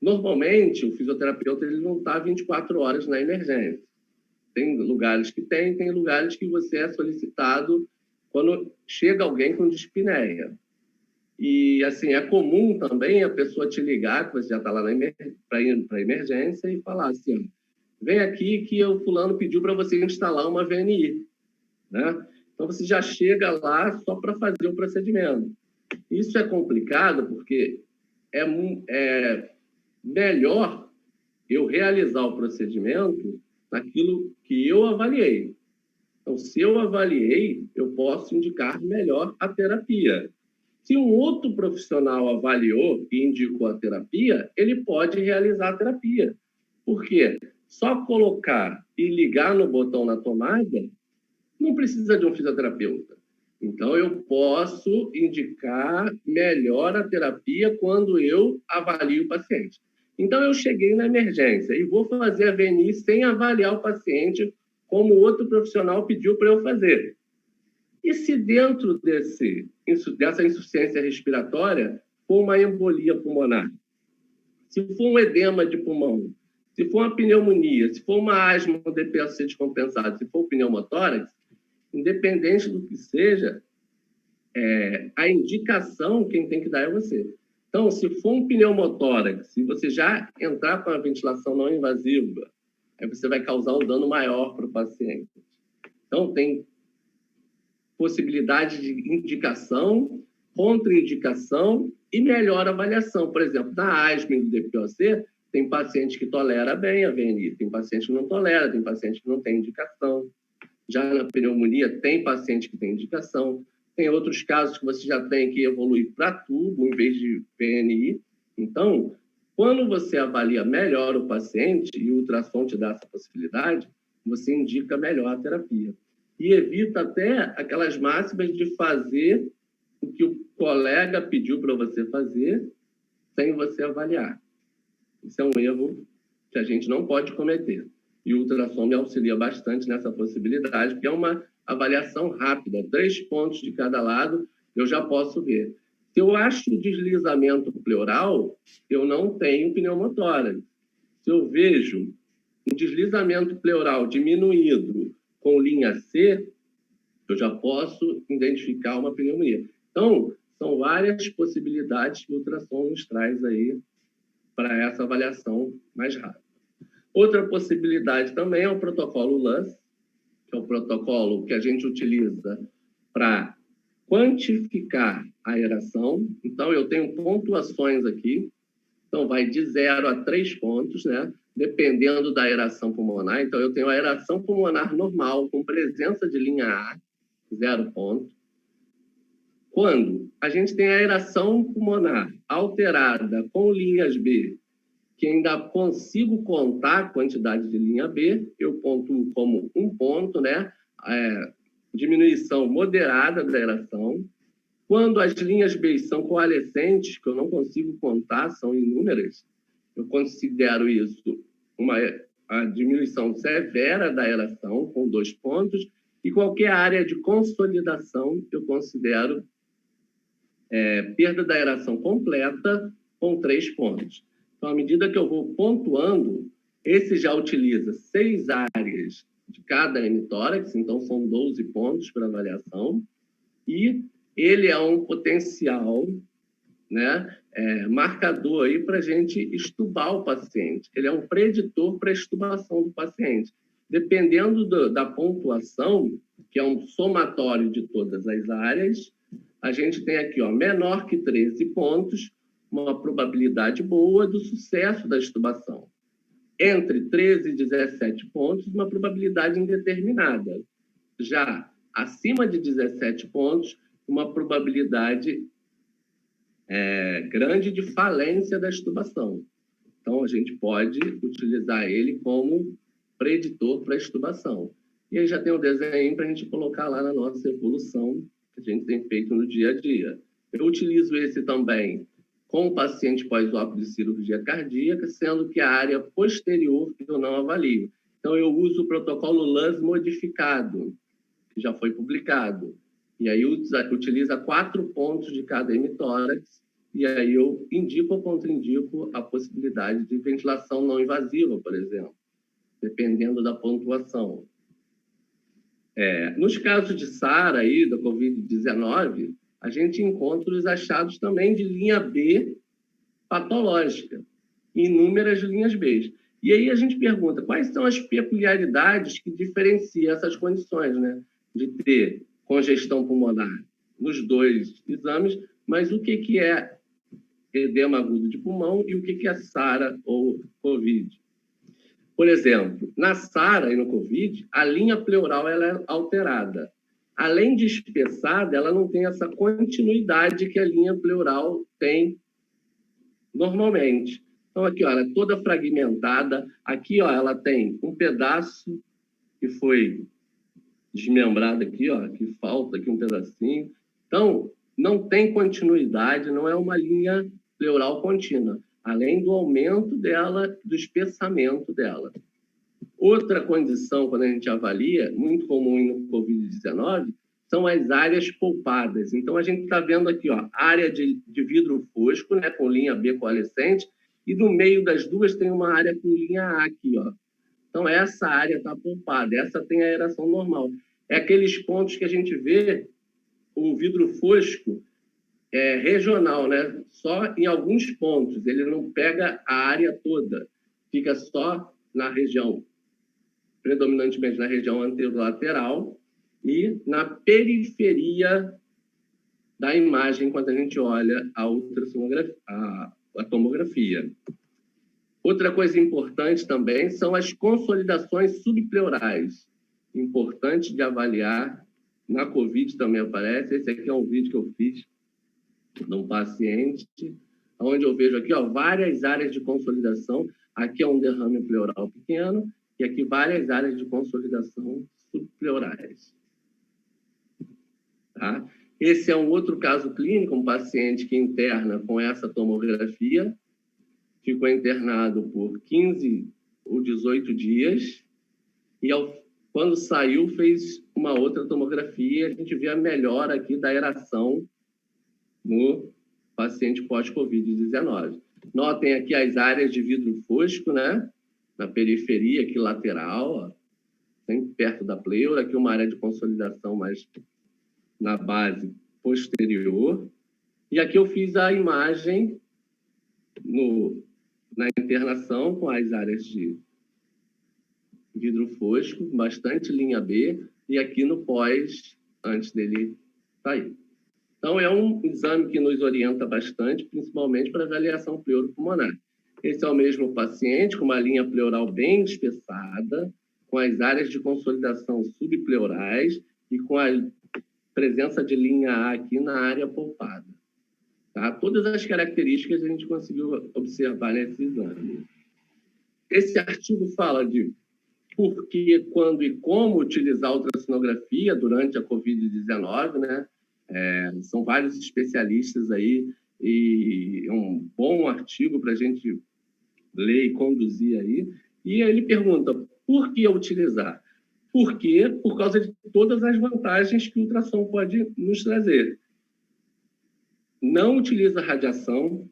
normalmente o fisioterapeuta ele não está 24 horas na emergência. Tem lugares que tem lugares que você é solicitado quando chega alguém com dispneia. E, assim, é comum também a pessoa te ligar, que você já está lá para ir para emergência, e falar assim, vem aqui que o fulano pediu para você instalar uma VNI, né? Então, você já chega lá só para fazer o procedimento. Isso é complicado porque é melhor eu realizar o procedimento naquilo que eu avaliei. Então, se eu avaliei, eu posso indicar melhor a terapia. Se um outro profissional avaliou e indicou a terapia, ele pode realizar a terapia. Por quê? Só colocar e ligar no botão na tomada não precisa de um fisioterapeuta. Então, eu posso indicar melhor a terapia quando eu avalio o paciente. Então, eu cheguei na emergência e vou fazer a VNI sem avaliar o paciente como outro profissional pediu para eu fazer. E se dentro dessa insuficiência respiratória for uma embolia pulmonar, se for um edema de pulmão, se for uma pneumonia, se for uma asma com DPOC descompensado, se for pneumotórax, independente do que seja, a indicação quem tem que dar é você. Então, se for um pneumotórax, se você já entrar com a ventilação não invasiva, aí você vai causar um dano maior para o paciente. Então, tem possibilidade de indicação, contraindicação e melhor avaliação. Por exemplo, na asma e no DPOC, tem paciente que tolera bem a VNI, tem paciente que não tolera, tem paciente que não tem indicação. Já na pneumonia, tem paciente que tem indicação. Tem outros casos que você já tem que evoluir para tubo em vez de VNI. Então, quando você avalia melhor o paciente e o ultrassom te dá essa possibilidade, você indica melhor a terapia. E evita até aquelas máximas de fazer o que o colega pediu para você fazer sem você avaliar. Isso é um erro que a gente não pode cometer. E o ultrassom me auxilia bastante nessa possibilidade, porque é uma avaliação rápida, 3 pontos de cada lado, eu já posso ver. Se eu acho deslizamento pleural, eu não tenho pneumotórax. Se eu vejo um deslizamento pleural diminuído com linha C, eu já posso identificar uma pneumonia. Então, são várias possibilidades que o ultrassom nos traz aí para essa avaliação mais rápida. Outra possibilidade também é o protocolo LUS, que é o protocolo que a gente utiliza para quantificar a aeração. Então, eu tenho pontuações aqui. Então, vai de 0 a 3 pontos, né? Dependendo da aeração pulmonar. Então, eu tenho a aeração pulmonar normal, com presença de linha A, 0 ponto. Quando a gente tem a aeração pulmonar alterada com linhas B, que ainda consigo contar a quantidade de linha B, eu pontuo como 1 ponto, né? Diminuição moderada da aeração. Quando as linhas B são coalescentes, que eu não consigo contar, são inúmeras, eu considero isso a diminuição severa da aeração, com 2 pontos, e qualquer área de consolidação eu considero perda da aeração completa, com 3 pontos. Então, à medida que eu vou pontuando, esse já utiliza 6 áreas de cada hemitórax, então são 12 pontos para avaliação, e ele é um potencial, né, marcador aí para a gente estubar o paciente. Ele é um preditor para a estubação do paciente. Dependendo da pontuação, que é um somatório de todas as áreas, a gente tem aqui, menor que 13 pontos, uma probabilidade boa do sucesso da estubação. Entre 13 e 17 pontos, uma probabilidade indeterminada. Já acima de 17 pontos, uma probabilidade grande de falência da estubação. Então, a gente pode utilizar ele como preditor para a estubação. E aí já tem um desenho para a gente colocar lá na nossa evolução que a gente tem feito no dia a dia. Eu utilizo esse também com o paciente pós-óbito de cirurgia cardíaca, sendo que a área posterior eu não avalio. Então, eu uso o protocolo LUS modificado, que já foi publicado. E aí utiliza 4 pontos de cada hemitórax, e aí eu indico ou contraindico a possibilidade de ventilação não invasiva, por exemplo, dependendo da pontuação. Nos casos de SARA aí, da Covid-19, a gente encontra os achados também de linha B patológica, inúmeras linhas B. E aí a gente pergunta, quais são as peculiaridades que diferenciam essas condições, né? De ter congestão pulmonar nos 2 exames, mas o que é edema agudo de pulmão e o que é SARA ou COVID? Por exemplo, na SARA e no COVID, a linha pleural ela é alterada. Além de espessada, ela não tem essa continuidade que a linha pleural tem normalmente. Então, aqui, ó, ela é toda fragmentada. Aqui, ó, ela tem um pedaço que foi desmembrado aqui, ó, que falta aqui um pedacinho. Então, não tem continuidade, não é uma linha pleural contínua, além do aumento dela, do espessamento dela. Outra condição, quando a gente avalia, muito comum no Covid-19, são as áreas polpadas. Então, a gente está vendo aqui, ó, área de vidro fosco, né, com linha B coalescente, e no meio das duas tem uma área com linha A aqui, ó. Então, essa área está polpada, essa tem a aeração normal. É aqueles pontos que a gente vê o vidro fosco regional, né? Só em alguns pontos, ele não pega a área toda, fica só na região, predominantemente na região anterolateral e na periferia da imagem quando a gente olha a ultrassonografia, a tomografia. Outra coisa importante também são as consolidações subpleurais. Importante de avaliar. Na COVID também aparece. Esse aqui é um vídeo que eu fiz de um paciente, onde eu vejo aqui, ó, várias áreas de consolidação. Aqui é um derrame pleural pequeno e aqui várias áreas de consolidação subpleurais. Tá? Esse é um outro caso clínico, um paciente que interna com essa tomografia, ficou internado por 15 ou 18 dias e, quando saiu, fez uma outra tomografia. A gente vê a melhora aqui da aeração no paciente pós-Covid-19. Notem aqui as áreas de vidro fosco, né? Na periferia, aqui lateral, ó, sempre perto da pleura. Aqui uma área de consolidação mais na base posterior. E aqui eu fiz a imagem na internação com as áreas de vidro fosco, bastante linha B, e aqui no pós, antes dele sair. Então, é um exame que nos orienta bastante, principalmente para avaliação pleuropulmonar. Esse é o mesmo paciente, com uma linha pleural bem espessada, com as áreas de consolidação subpleurais e com a presença de linha A aqui na área polpada. Tá? Todas as características a gente conseguiu observar nesse exame. Esse artigo fala de por que, quando e como utilizar a ultrassonografia durante a Covid-19, né? São vários especialistas aí e é um bom artigo para a gente ler e conduzir aí. E ele pergunta, por que utilizar? Por quê? Por causa de todas as vantagens que o ultrassom pode nos trazer. Não utiliza radiação,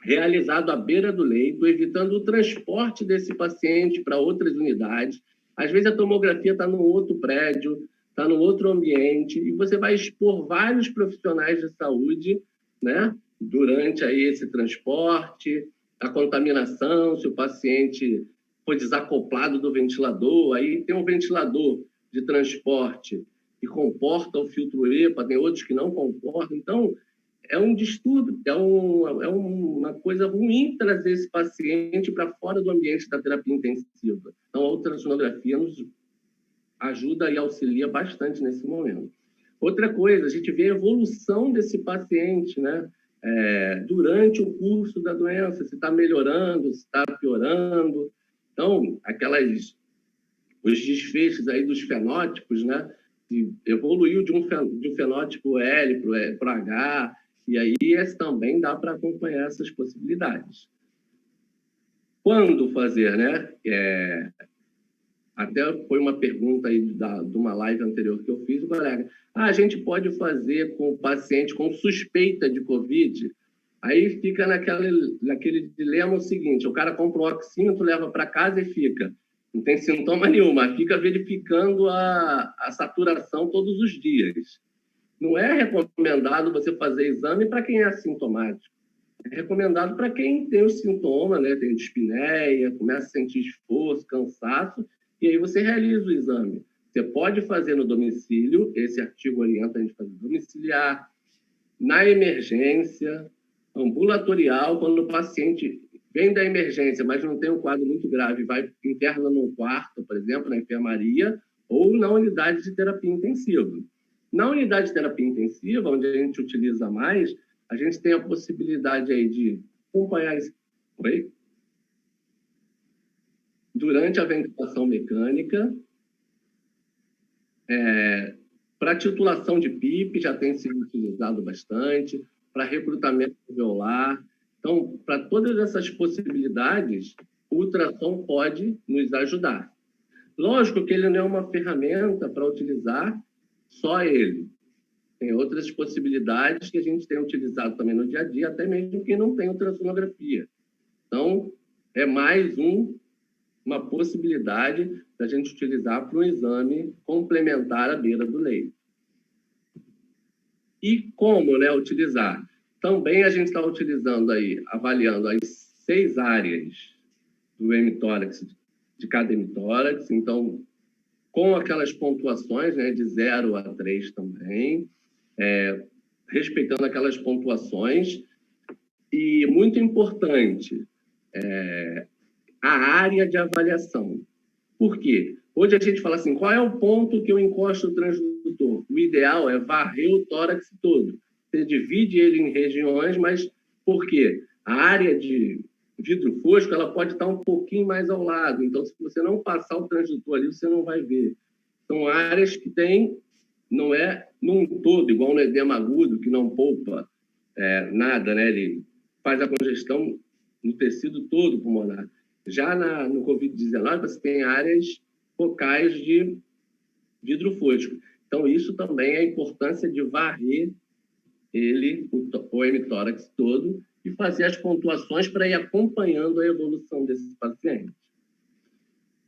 realizado à beira do leito, evitando o transporte desse paciente para outras unidades. Às vezes a tomografia está num outro prédio, está num outro ambiente, e você vai expor vários profissionais de saúde, né, durante aí esse transporte, a contaminação, se o paciente foi desacoplado do ventilador, aí tem um ventilador de transporte que comporta o filtro EPA, tem outros que não comportam. Então, é um distúrbio, é uma coisa ruim trazer esse paciente para fora do ambiente da terapia intensiva. Então, a ultrassonografia nos ajuda e auxilia bastante nesse momento. Outra coisa, a gente vê a evolução desse paciente, né? Durante o curso da doença, se está melhorando, se está piorando. Então, os desfechos aí dos fenótipos, né? Que evoluiu de um fenótipo L para o H, e aí também dá para acompanhar essas possibilidades. Quando fazer, né? Até foi uma pergunta aí de uma live anterior que eu fiz, o colega. A gente pode fazer com o paciente com suspeita de Covid? Aí fica naquele dilema o seguinte, o cara compra um oxímetro, leva para casa e fica. não tem sintoma nenhum, mas fica verificando a saturação todos os dias. Não é recomendado você fazer exame para quem é assintomático. É recomendado para quem tem os sintomas, né? Tem dispneia, começa a sentir esforço, cansaço, e aí você realiza o exame. Você pode fazer no domicílio, esse artigo orienta a gente a fazer domiciliar, na emergência, ambulatorial, quando o paciente vem da emergência, mas não tem um quadro muito grave, vai interna num quarto, por exemplo, na enfermaria, ou na unidade de terapia intensiva. Na unidade de terapia intensiva, onde a gente utiliza mais, a gente tem a possibilidade aí de acompanhar esse... Oi? Durante a ventilação mecânica, para titulação de PIP já tem sido utilizado bastante, para recrutamento alveolar. Então, para todas essas possibilidades, o ultrassom pode nos ajudar. Lógico que ele não é uma ferramenta para utilizar só ele. Tem outras possibilidades que a gente tem utilizado também no dia a dia, até mesmo quem não tem ultrassonografia. Então, é mais uma possibilidade da gente utilizar para um exame complementar à beira do leito. E como, né, utilizar? Também a gente está utilizando aí, avaliando as 6 áreas do hemitórax, de cada hemitórax, então, com aquelas pontuações, né, de 0 a 3 também, respeitando aquelas pontuações. E, muito importante, a área de avaliação. Por quê? Hoje a gente fala assim, qual é o ponto que eu encosto o transdutor? O ideal é varrer o tórax todo. Você divide ele em regiões, mas por quê? A área de vidro fosco, ela pode estar um pouquinho mais ao lado. Então, se você não passar o transdutor ali, você não vai ver. São áreas que tem, não é num todo, igual no edema agudo, que não poupa nada, né? Ele faz a congestão no tecido todo pulmonar. Já no Covid-19, você tem áreas focais de vidro fosco. Então, isso também é a importância de varrer o hemitórax todo e fazer as pontuações para ir acompanhando a evolução desses pacientes.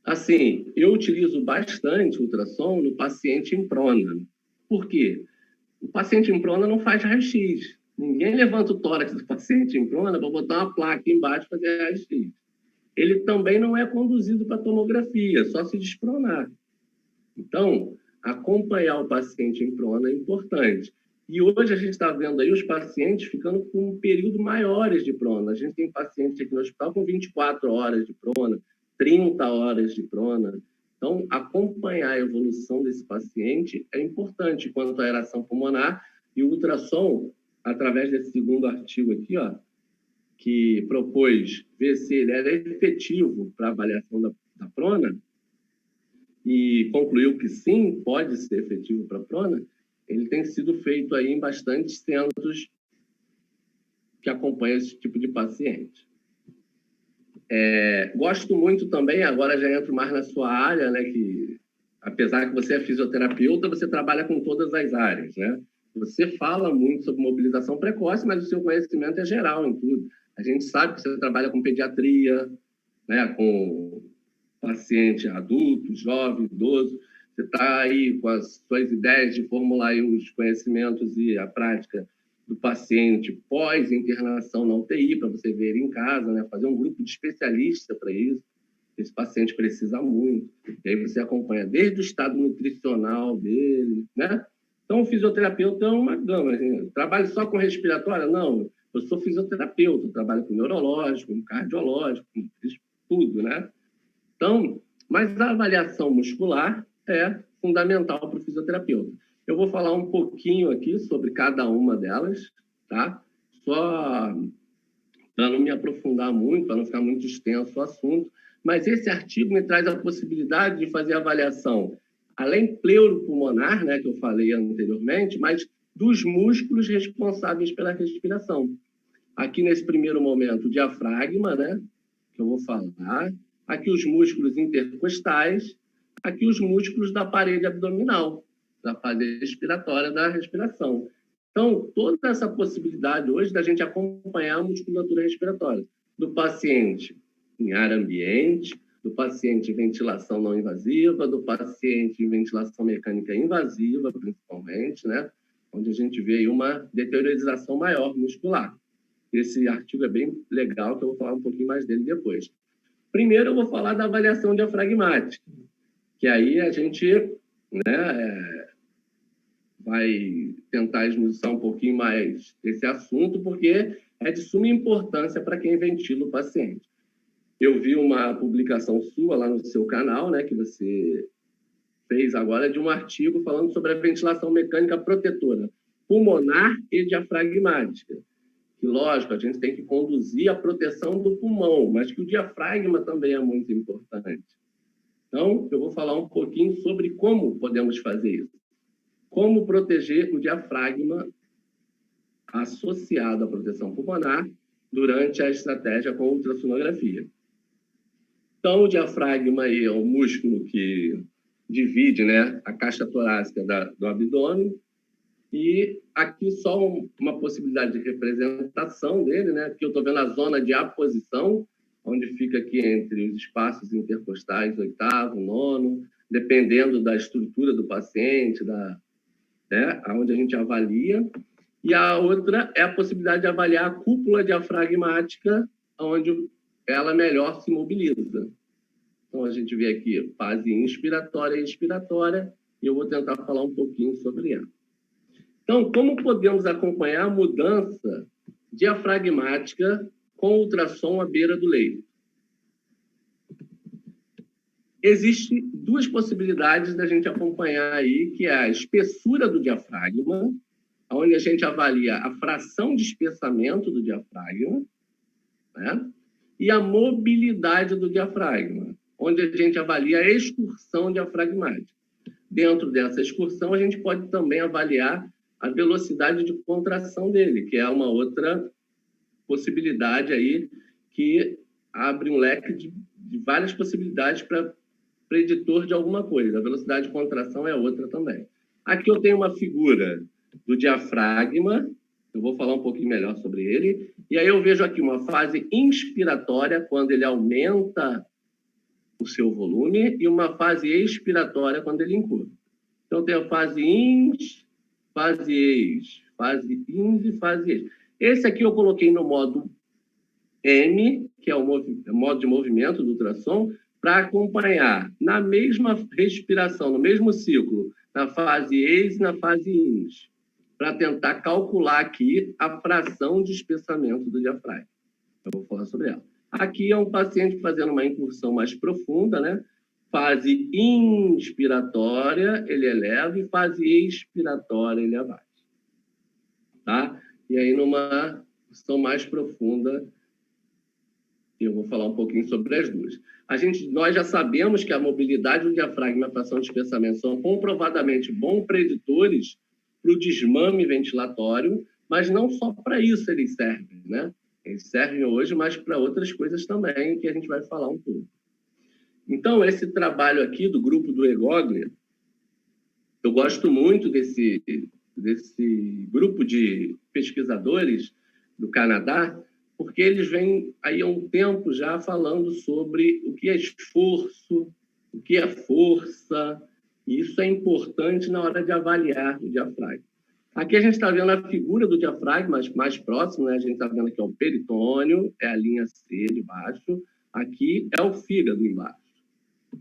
Assim, eu utilizo bastante ultrassom no paciente em prona. Por quê? O paciente em prona não faz raio-x. Ninguém levanta o tórax do paciente em prona para botar uma placa embaixo e fazer raio-x. Ele também não é conduzido para tomografia, só se despronar. Então, acompanhar o paciente em prona é importante. E hoje a gente está vendo aí os pacientes ficando com um período maiores de prona. A gente tem pacientes aqui no hospital com 24 horas de prona, 30 horas de prona. Então, acompanhar a evolução desse paciente é importante quanto à aeração pulmonar. E o ultrassom, através desse segundo artigo aqui, ó, que propôs ver se ele era efetivo para a avaliação da prona, e concluiu que sim, pode ser efetivo para a prona, ele tem sido feito aí em bastantes centros que acompanham esse tipo de paciente. Gosto muito também, agora já entro mais na sua área, né, que apesar que você é fisioterapeuta, você trabalha com todas as áreas, né? Você fala muito sobre mobilização precoce, mas o seu conhecimento é geral em tudo. A gente sabe que você trabalha com pediatria, né, com paciente adulto, jovem, idoso. Você está aí com as suas ideias de formular aí os conhecimentos e a prática do paciente pós-internação na UTI, para você ver em casa, né, fazer um grupo de especialistas para isso. Esse paciente precisa muito. E aí você acompanha desde o estado nutricional dele, né? Então, o fisioterapeuta é uma gama. Assim, trabalho só com respiratória? Não, eu sou fisioterapeuta, trabalho com neurológico, com cardiológico, com tudo, né? Então, mas a avaliação muscular é fundamental para o fisioterapeuta. Eu vou falar um pouquinho aqui sobre cada uma delas, tá? Só para não me aprofundar muito, para não ficar muito extenso o assunto, mas esse artigo me traz a possibilidade de fazer avaliação além pleuropulmonar, né, que eu falei anteriormente, mas dos músculos responsáveis pela respiração. Aqui, nesse primeiro momento, o diafragma, né, que eu vou falar. Aqui, os músculos intercostais. Aqui, os músculos da parede abdominal, da parede respiratória da respiração. Então, toda essa possibilidade hoje da gente acompanhar a musculatura respiratória do paciente em ar ambiente, do paciente em ventilação não invasiva, do paciente em ventilação mecânica invasiva, principalmente, né? Onde a gente vê aí uma deteriorização maior muscular. Esse artigo é bem legal, que eu vou falar um pouquinho mais dele depois. Primeiro, eu vou falar da avaliação diafragmática, que aí a gente, né, vai tentar esmiuçar um pouquinho mais esse assunto, porque é de suma importância para quem ventila o paciente. Eu vi uma publicação sua lá no seu canal, né, que você fez agora, de um artigo falando sobre a ventilação mecânica protetora pulmonar e diafragmática. Que, lógico, a gente tem que conduzir a proteção do pulmão, mas que o diafragma também é muito importante. Então, eu vou falar um pouquinho sobre como podemos fazer isso. Como proteger o diafragma associado à proteção pulmonar durante a estratégia com ultrassonografia. Então, o diafragma é o músculo que divide, né, a caixa torácica do abdômen, e aqui só uma possibilidade de representação dele, né? Aqui eu estou vendo a zona de aposição, onde fica aqui entre os espaços intercostais, oitavo, nono, dependendo da estrutura do paciente, né, onde a gente avalia. E a outra é a possibilidade de avaliar a cúpula diafragmática, onde ela melhor se mobiliza. Então, a gente vê aqui fase inspiratória e expiratória, e eu vou tentar falar um pouquinho sobre ela. Então, como podemos acompanhar a mudança diafragmática com ultrassom à beira do leito? Existem duas possibilidades da gente acompanhar aí, que é a espessura do diafragma, onde a gente avalia a fração de espessamento do diafragma, né? E a mobilidade do diafragma, onde a gente avalia a excursão diafragmática. Dentro dessa excursão, a gente pode também avaliar a velocidade de contração dele, que é uma outra possibilidade aí que abre um leque de várias possibilidades para preditor de alguma coisa. A velocidade de contração é outra também. Aqui eu tenho uma figura do diafragma, eu vou falar um pouquinho melhor sobre ele, e aí eu vejo aqui uma fase inspiratória, quando ele aumenta o seu volume, e uma fase expiratória, quando ele encurta. Então, tem a fase ins, fase ex, fase ins e fase ex. Esse aqui eu coloquei no modo M, que é o modo de movimento do ultrassom, para acompanhar na mesma respiração, no mesmo ciclo, na fase ex e na fase ins, para tentar calcular aqui a fração de espessamento do diafragma. Eu vou falar sobre ela. Aqui é um paciente fazendo uma incursão mais profunda, né? Fase inspiratória, ele eleva, e fase expiratória, ele abaixa. Tá? E aí, numa incursão mais profunda, eu vou falar um pouquinho sobre as duas. Nós já sabemos que a mobilidade do diafragma e a fração de espessamento são comprovadamente bons preditores para o desmame ventilatório, mas não só para isso eles servem, né? Eles servem hoje, mas para outras coisas também, que a gente vai falar um pouco. Então, esse trabalho aqui do grupo do Egoglia, eu gosto muito desse grupo de pesquisadores do Canadá, porque eles vêm aí há um tempo já falando sobre o que é esforço, o que é força, e isso é importante na hora de avaliar o diafragma. Aqui a gente está vendo a figura do diafragma mais próximo, né? A gente está vendo aqui o peritônio, é a linha C de baixo, aqui é o fígado embaixo.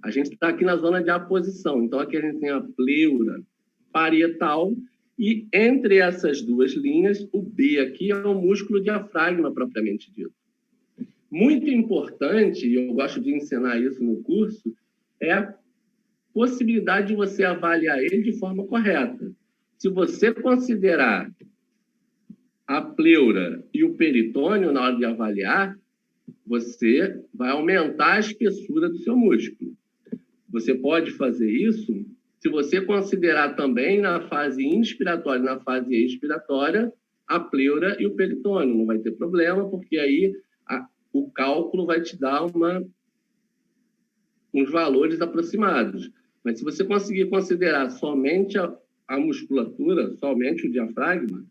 A gente está aqui na zona de aposição, então aqui a gente tem a pleura parietal, e entre essas duas linhas, o B aqui é o músculo diafragma propriamente dito. Muito importante, e eu gosto de ensinar isso no curso, é a possibilidade de você avaliar ele de forma correta. Se você considerar a pleura e o peritônio na hora de avaliar, você vai aumentar a espessura do seu músculo. Você pode fazer isso se você considerar também na fase inspiratória e na fase expiratória a pleura e o peritônio. Não vai ter problema, porque aí o cálculo vai te dar uns valores aproximados. Mas se você conseguir considerar somente a musculatura, somente o diafragma,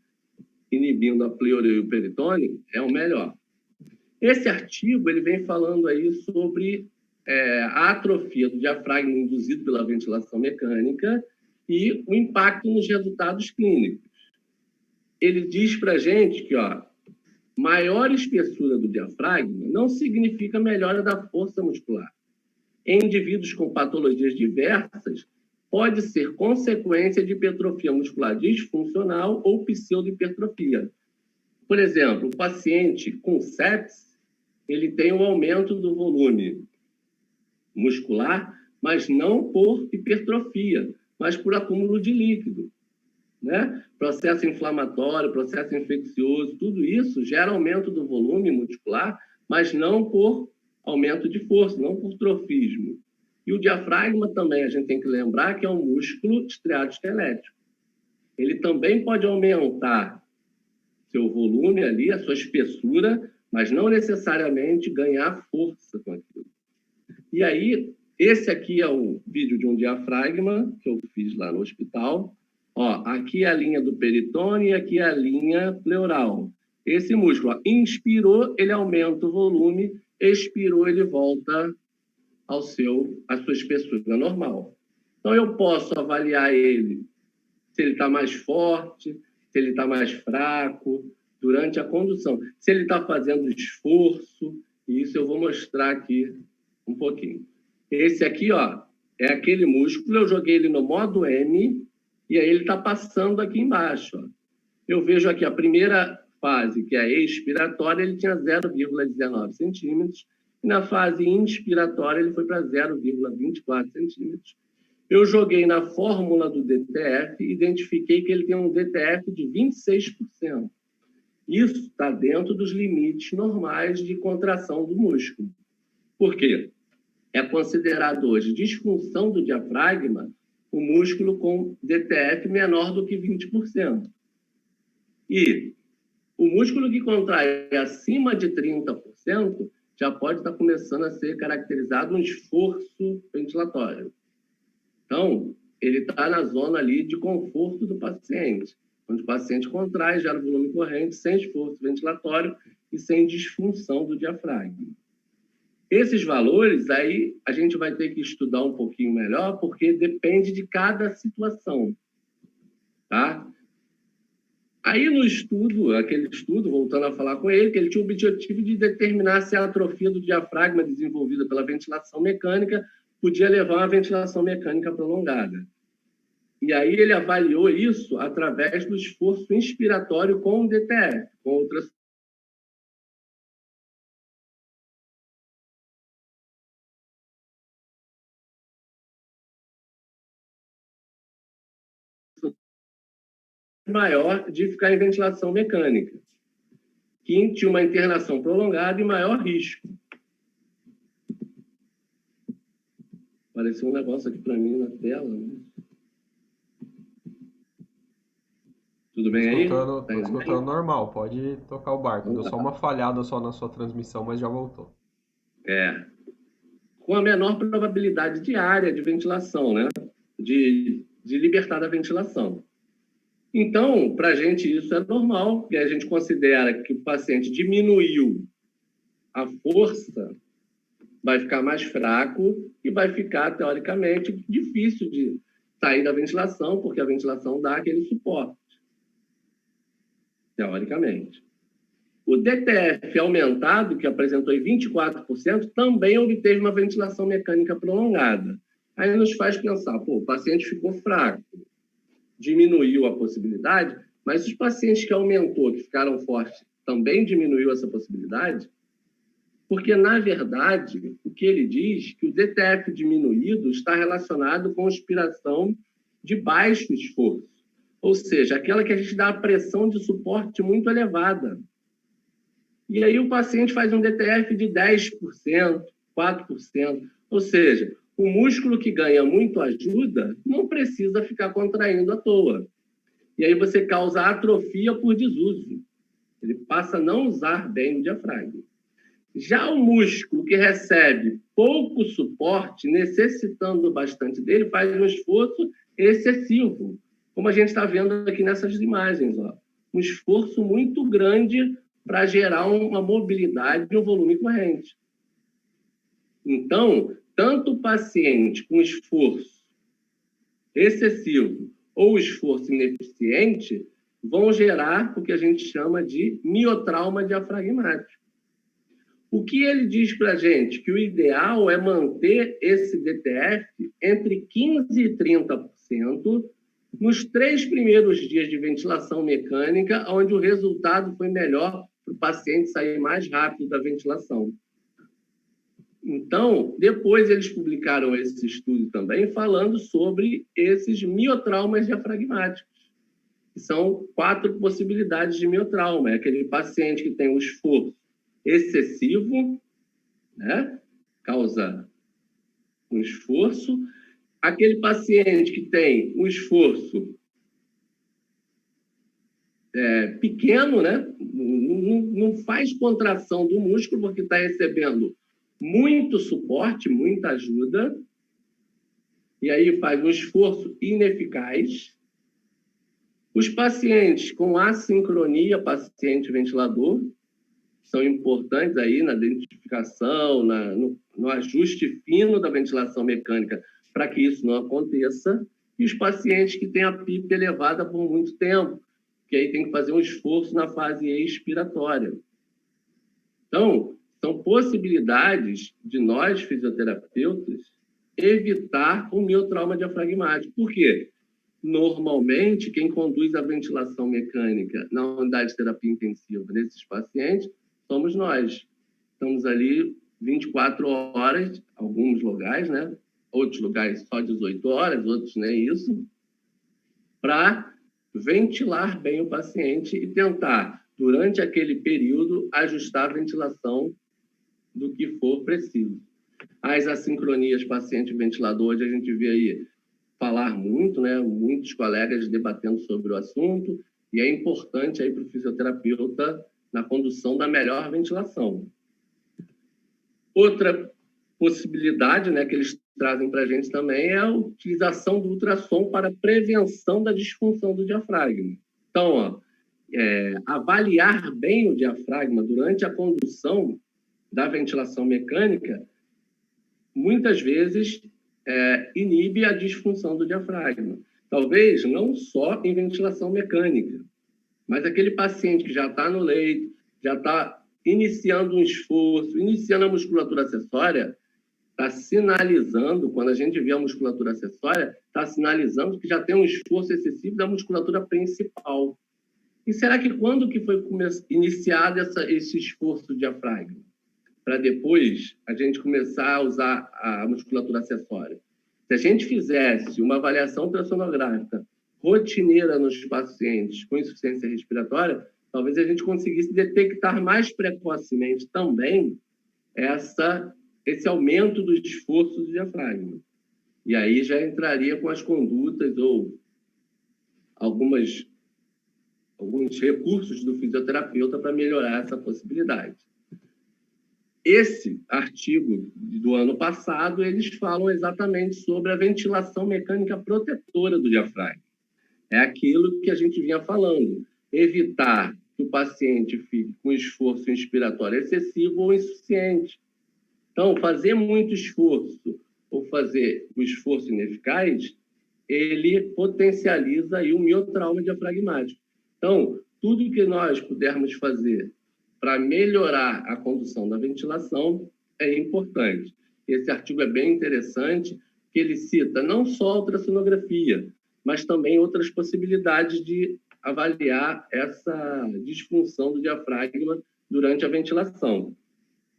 inibindo a pleura e o peritônio, é o melhor. Esse artigo ele vem falando aí sobre a atrofia do diafragma induzido pela ventilação mecânica e o impacto nos resultados clínicos. Ele diz para a gente que, maior espessura do diafragma não significa melhora da força muscular. Em indivíduos com patologias diversas, pode ser consequência de hipertrofia muscular disfuncional ou pseudohipertrofia. Por exemplo, o paciente com sepsis, ele tem um aumento do volume muscular, mas não por hipertrofia, mas por acúmulo de líquido, né? Processo inflamatório, processo infeccioso, tudo isso gera aumento do volume muscular, mas não por aumento de força, não por trofismo. E o diafragma também, a gente tem que lembrar que é um músculo estriado esquelético. Ele também pode aumentar seu volume ali, a sua espessura, mas não necessariamente ganhar força com aquilo. E aí, esse aqui é o vídeo de um diafragma que eu fiz lá no hospital. Aqui é a linha do peritônio e aqui é a linha pleural. Esse músculo, inspirou, ele aumenta o volume, expirou, ele volta à sua espessura normal. Então, eu posso avaliar ele, se ele está mais forte, se ele está mais fraco, durante a condução. Se ele está fazendo esforço, e isso eu vou mostrar aqui um pouquinho. Esse aqui, é aquele músculo, eu joguei ele no modo M, e aí ele está passando aqui embaixo. Eu vejo aqui a primeira fase, que é a expiratória, ele tinha 0,19 centímetros, e na fase inspiratória ele foi para 0,24 centímetros. Eu joguei na fórmula do DTF e identifiquei que ele tem um DTF de 26%. Isso está dentro dos limites normais de contração do músculo. Por quê? É considerado hoje disfunção do diafragma o músculo com DTF menor do que 20%. E o músculo que contrai acima de 30% já pode estar começando a ser caracterizado um esforço ventilatório. Então, ele está na zona ali de conforto do paciente, onde o paciente contrai, gera volume corrente, sem esforço ventilatório e sem disfunção do diafragma. Esses valores, aí, a gente vai ter que estudar um pouquinho melhor, porque depende de cada situação, tá? Aí, no estudo, aquele estudo, voltando a falar com ele, que ele tinha o objetivo de determinar se a atrofia do diafragma desenvolvida pela ventilação mecânica podia levar a uma ventilação mecânica prolongada. E aí ele avaliou isso através do esforço inspiratório com o DTF, com outras maior de ficar em ventilação mecânica, que tinha uma internação prolongada e maior risco. Apareceu um negócio aqui para mim na tela, né? Tudo bem aí? Estou escutando normal, pode tocar o barco. Deu só uma falhada só na sua transmissão, mas já voltou. Com a menor probabilidade diária de ventilação, né? De libertar da ventilação. Então, para a gente isso é normal, porque a gente considera que o paciente diminuiu a força, vai ficar mais fraco e vai ficar, teoricamente, difícil de sair da ventilação, porque a ventilação dá aquele suporte, teoricamente. O DTF aumentado, que apresentou em 24%, também obteve uma ventilação mecânica prolongada. Aí nos faz pensar, o paciente ficou fraco, diminuiu a possibilidade, mas os pacientes que aumentou, que ficaram fortes, também diminuiu essa possibilidade, porque, na verdade, o que ele diz que o DTF diminuído está relacionado com expiração de baixo esforço, ou seja, aquela que a gente dá a pressão de suporte muito elevada. E aí o paciente faz um DTF de 10%, 4%, ou seja, o músculo que ganha muito ajuda não precisa ficar contraindo à toa. E aí você causa atrofia por desuso. Ele passa a não usar bem o diafragma. Já o músculo que recebe pouco suporte, necessitando bastante dele, faz um esforço excessivo, como a gente está vendo aqui nessas imagens. Um esforço muito grande para gerar uma mobilidade e um volume corrente. Então, tanto o paciente com esforço excessivo ou esforço ineficiente vão gerar o que a gente chama de miotrauma diafragmático. O que ele diz para a gente? Que o ideal é manter esse DTF entre 15% e 30% nos 3 primeiros dias de ventilação mecânica, onde o resultado foi melhor para o paciente sair mais rápido da ventilação. Então, depois eles publicaram esse estudo também falando sobre esses miotraumas diafragmáticos, que são 4 possibilidades de miotrauma. É aquele paciente que tem um esforço excessivo, né? Causa um esforço. Aquele paciente que tem um esforço pequeno, né? Não faz contração do músculo porque está recebendo muito suporte, muita ajuda, e aí faz um esforço ineficaz. Os pacientes com assincronia paciente-ventilador são importantes aí na identificação, no ajuste fino da ventilação mecânica para que isso não aconteça. E os pacientes que têm a PIP elevada por muito tempo, que aí tem que fazer um esforço na fase expiratória. Então, são possibilidades de nós, fisioterapeutas, evitar o miotrauma diafragmático. Por quê? Normalmente, quem conduz a ventilação mecânica na unidade de terapia intensiva desses pacientes somos nós. Estamos ali 24 horas, alguns lugares, né? Outros lugares só 18 horas, outros nem isso, para ventilar bem o paciente e tentar, durante aquele período, ajustar a ventilação do que for preciso. As assincronias paciente-ventilador, a gente vê aí falar muito, né? Muitos colegas debatendo sobre o assunto, e é importante aí para o fisioterapeuta na condução da melhor ventilação. Outra possibilidade, né, que eles trazem para a gente também é a utilização do ultrassom para prevenção da disfunção do diafragma. Então, avaliar bem o diafragma durante a condução da ventilação mecânica, muitas vezes inibe a disfunção do diafragma. Talvez não só em ventilação mecânica, mas aquele paciente que já está no leito, já está iniciando um esforço, iniciando a musculatura acessória, está sinalizando, quando a gente vê a musculatura acessória, está sinalizando que já tem um esforço excessivo da musculatura principal. E será que quando que foi iniciado esse esforço do diafragma? Para depois a gente começar a usar a musculatura acessória. Se a gente fizesse uma avaliação ultrassonográfica rotineira nos pacientes com insuficiência respiratória, talvez a gente conseguisse detectar mais precocemente também esse aumento do esforço do diafragma. E aí já entraria com as condutas ou alguns recursos do fisioterapeuta para melhorar essa possibilidade. Esse artigo do ano passado, eles falam exatamente sobre a ventilação mecânica protetora do diafragma. É aquilo que a gente vinha falando, evitar que o paciente fique com esforço inspiratório excessivo ou insuficiente. Então, fazer muito esforço ou fazer o esforço ineficaz, ele potencializa aí o miotrauma diafragmático. Então, tudo que nós pudermos fazer para melhorar a condução da ventilação é importante. Esse artigo é bem interessante, que ele cita não só a ultrassonografia, mas também outras possibilidades de avaliar essa disfunção do diafragma durante a ventilação.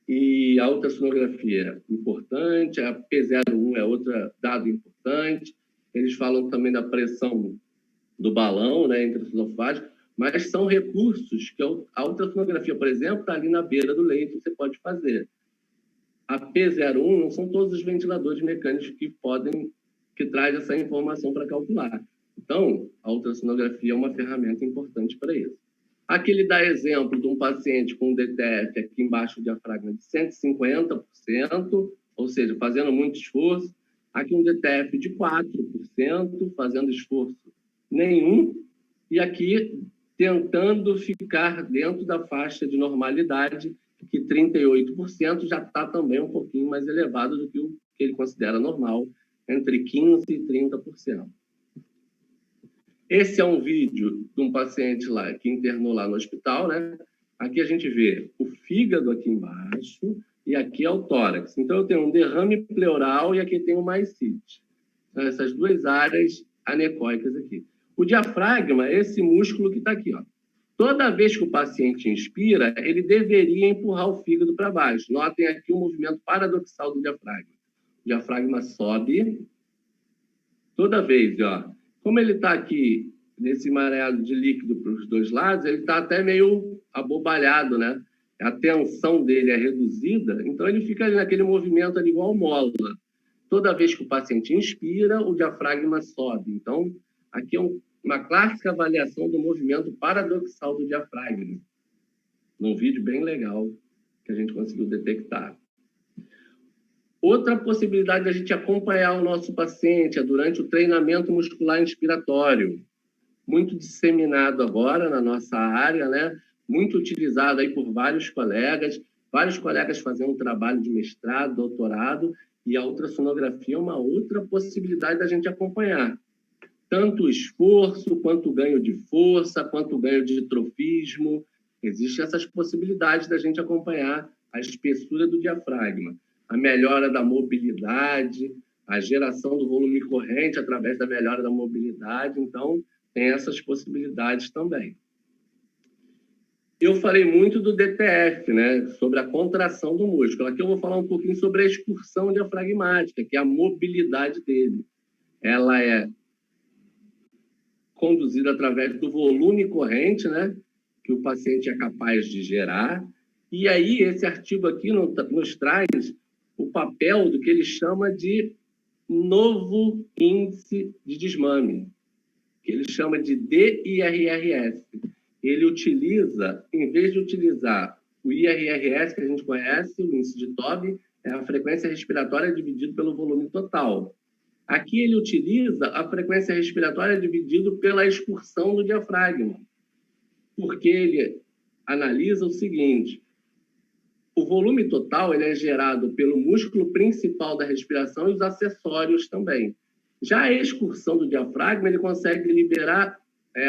E a ultrassonografia é importante, a P01 é outro dado importante. Eles falam também da pressão do balão, né, intraesofágico, mas são recursos que a ultrassonografia, por exemplo, está ali na beira do leito, você pode fazer. A P01 não são todos os ventiladores mecânicos que traz essa informação para calcular. Então, a ultrassonografia é uma ferramenta importante para isso. Aqui ele dá exemplo de um paciente com DTF aqui embaixo do diafragma de 150%, ou seja, fazendo muito esforço. Aqui um DTF de 4%, fazendo esforço nenhum. E aqui tentando ficar dentro da faixa de normalidade, que 38% já está também um pouquinho mais elevado do que o que ele considera normal, entre 15% e 30%. Esse é um vídeo de um paciente lá que internou lá no hospital, né? Aqui a gente vê o fígado aqui embaixo e aqui é o tórax. Então, eu tenho um derrame pleural e aqui tem uma ascite. Então, essas duas áreas anecóicas aqui. O diafragma é esse músculo que está aqui, ó. Toda vez que o paciente inspira, ele deveria empurrar o fígado para baixo. Notem aqui o movimento paradoxal do diafragma. O diafragma sobe toda vez, ó. Como ele está aqui nesse mareado de líquido para os dois lados, ele está até meio abobalhado, né? A tensão dele é reduzida, então ele fica ali naquele movimento ali igual mola. Toda vez que o paciente inspira, o diafragma sobe. Então, aqui é uma clássica avaliação do movimento paradoxal do diafragma. Num vídeo bem legal que a gente conseguiu detectar. Outra possibilidade de a gente acompanhar o nosso paciente é durante o treinamento muscular inspiratório. Muito disseminado agora na nossa área, né? Muito utilizado aí por vários colegas fazendo um trabalho de mestrado, doutorado, e a ultrassonografia é uma outra possibilidade da gente acompanhar. Tanto o esforço, quanto o ganho de força, quanto o ganho de trofismo. Existem essas possibilidades da gente acompanhar a espessura do diafragma, a melhora da mobilidade, a geração do volume corrente através da melhora da mobilidade. Então, tem essas possibilidades também. Eu falei muito do DTF, né, sobre a contração do músculo. Aqui eu vou falar um pouquinho sobre a excursão diafragmática, que é a mobilidade dele. Ela é conduzida através do volume corrente, né, que o paciente é capaz de gerar. E aí, esse artigo aqui nos traz o papel do que ele chama de novo índice de desmame, que ele chama de DIRRS. Ele utiliza, em vez de utilizar o IRRS, que a gente conhece, o índice de Tobin, é a frequência respiratória dividido pelo volume total. Aqui ele utiliza a frequência respiratória dividido pela excursão do diafragma, porque ele analisa o seguinte: o volume total ele é gerado pelo músculo principal da respiração e os acessórios também. Já a excursão do diafragma, ele consegue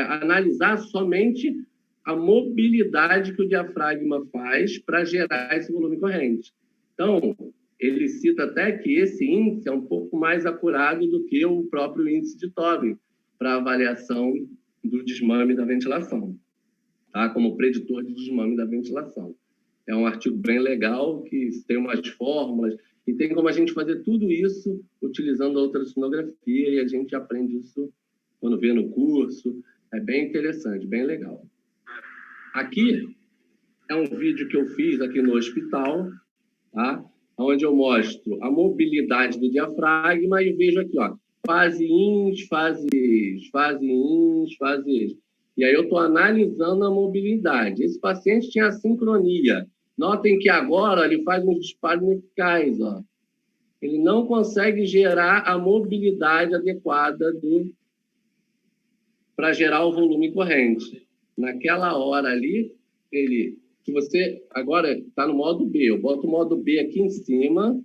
analisar somente a mobilidade que o diafragma faz para gerar esse volume corrente. Então, ele cita até que esse índice é um pouco mais acurado do que o próprio índice de Tobin para avaliação do desmame da ventilação, tá? Como preditor de desmame da ventilação. É um artigo bem legal, que tem umas fórmulas, e tem como a gente fazer tudo isso utilizando a ultrassonografia, e a gente aprende isso quando vê no curso. É bem interessante, bem legal. Aqui é um vídeo que eu fiz aqui no hospital, tá? Onde eu mostro a mobilidade do diafragma e vejo aqui, ó, fase ins, fase ex, fase ins, fase ex. E aí eu estou analisando a mobilidade. Esse paciente tinha assincronia. Notem que agora ele faz uns disparos verticais, ó. Ele não consegue gerar a mobilidade adequada para gerar o volume corrente. Naquela hora ali, se você agora está no modo B, eu boto o modo B aqui em cima,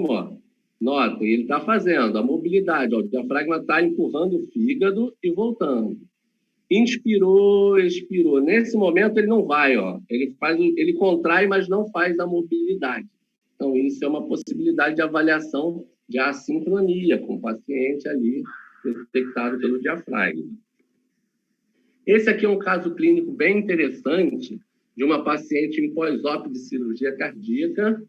ó, notem, ele está fazendo a mobilidade, ó, o diafragma está empurrando o fígado e voltando. Inspirou, expirou. Nesse momento ele não vai, ó, ele contrai, mas não faz a mobilidade. Então, isso é uma possibilidade de avaliação de assincronia com o paciente ali detectado pelo diafragma. Esse aqui é um caso clínico bem interessante de uma paciente em pós-op de cirurgia cardíaca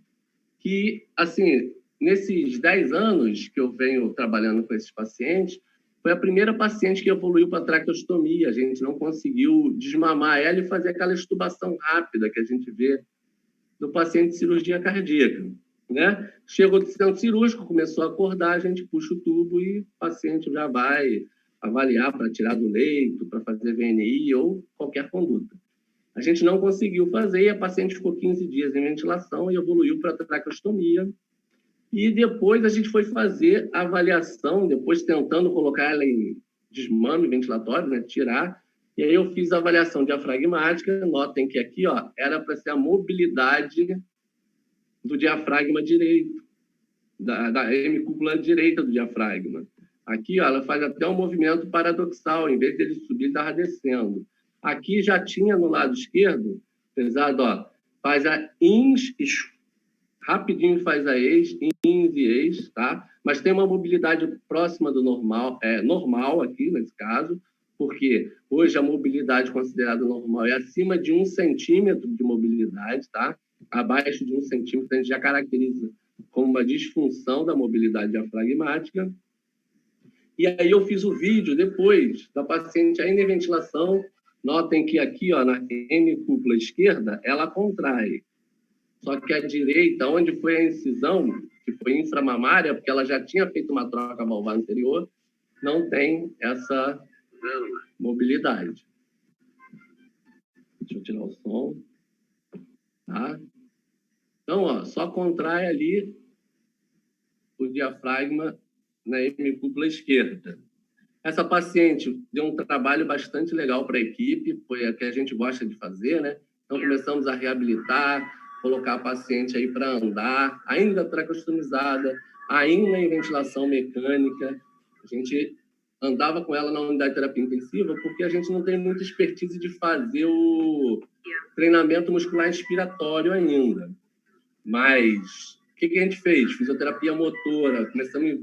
que, assim, nesses 10 anos que eu venho trabalhando com esses pacientes, foi a primeira paciente que evoluiu para traqueostomia. A gente não conseguiu desmamar ela e fazer aquela extubação rápida que a gente vê do paciente de cirurgia cardíaca, né? Chegou do centro cirúrgico, começou a acordar, a gente puxa o tubo e o paciente já vai avaliar para tirar do leito, para fazer VNI ou qualquer conduta. A gente não conseguiu fazer e a paciente ficou 15 dias em ventilação e evoluiu para traqueostomia. E depois a gente foi fazer a avaliação, depois tentando colocar ela em desmame ventilatório, né, tirar, E aí eu fiz a avaliação diafragmática, notem que aqui, ó, era para ser a mobilidade do diafragma direito, da hemicúpula direita do diafragma. Aqui, ó, ela faz até um movimento paradoxal, em vez dele subir, estava descendo. Aqui já tinha no lado esquerdo, pesado, ó, faz a ins, rapidinho faz a ex, ins e ex, tá? Mas tem uma mobilidade próxima do normal, normal aqui, nesse caso, porque hoje a mobilidade considerada normal é acima de 1 centímetro de mobilidade, tá? Abaixo de 1 centímetro a gente já caracteriza como uma disfunção da mobilidade diafragmática. E aí eu fiz o vídeo depois da paciente ainda em ventilação. Notem que aqui, ó, na hemicúpula esquerda, ela contrai. Só que a direita, onde foi a incisão, que foi inframamária, porque ela já tinha feito uma troca valvar anterior, não tem essa mobilidade. Deixa eu tirar o som. Tá? Então, ó, só contrai ali o diafragma na hemicúpula esquerda. Essa paciente deu um trabalho bastante legal para a equipe, foi a que a gente gosta de fazer, né? Então, começamos a reabilitar, colocar a paciente aí para andar, ainda tracostomizada, ainda em ventilação mecânica. A gente andava com ela na unidade de terapia intensiva porque a gente não tem muita expertise de fazer o treinamento muscular inspiratório ainda. Mas o que a gente fez? Fisioterapia motora, começamos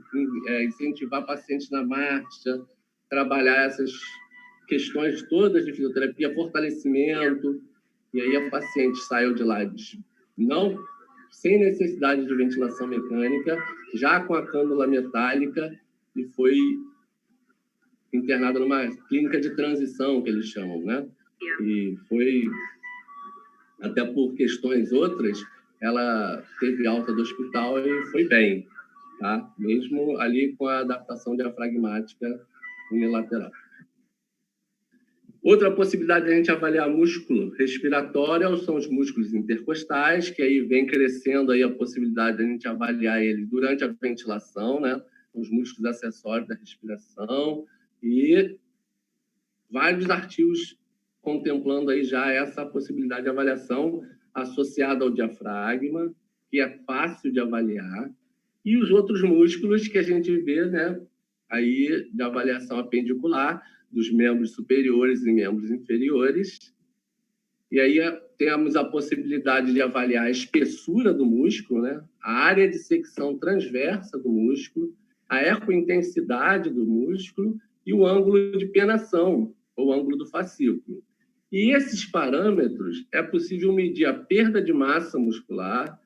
a incentivar pacientes na marcha, trabalhar essas questões todas de fisioterapia, fortalecimento, e aí a paciente saiu de lá sem necessidade de ventilação mecânica, já com a cânula metálica, e foi internada numa clínica de transição, que eles chamam, né? E foi, até por questões outras, ela teve alta do hospital e foi bem, tá? Mesmo ali com a adaptação diafragmática unilateral. Outra possibilidade de a gente avaliar músculo respiratório são os músculos intercostais, que aí vem crescendo aí a possibilidade de a gente avaliar ele durante a ventilação, né? Os músculos acessórios da respiração e vários artigos contemplando aí já essa possibilidade de avaliação associada ao diafragma, que é fácil de avaliar, e os outros músculos que a gente vê, né, aí de avaliação apendicular, dos membros superiores e membros inferiores. E aí temos a possibilidade de avaliar a espessura do músculo, né, a área de secção transversa do músculo, a ecointensidade do músculo e o ângulo de penação, ou ângulo do fascículo. E esses parâmetros é possível medir a perda de massa muscular,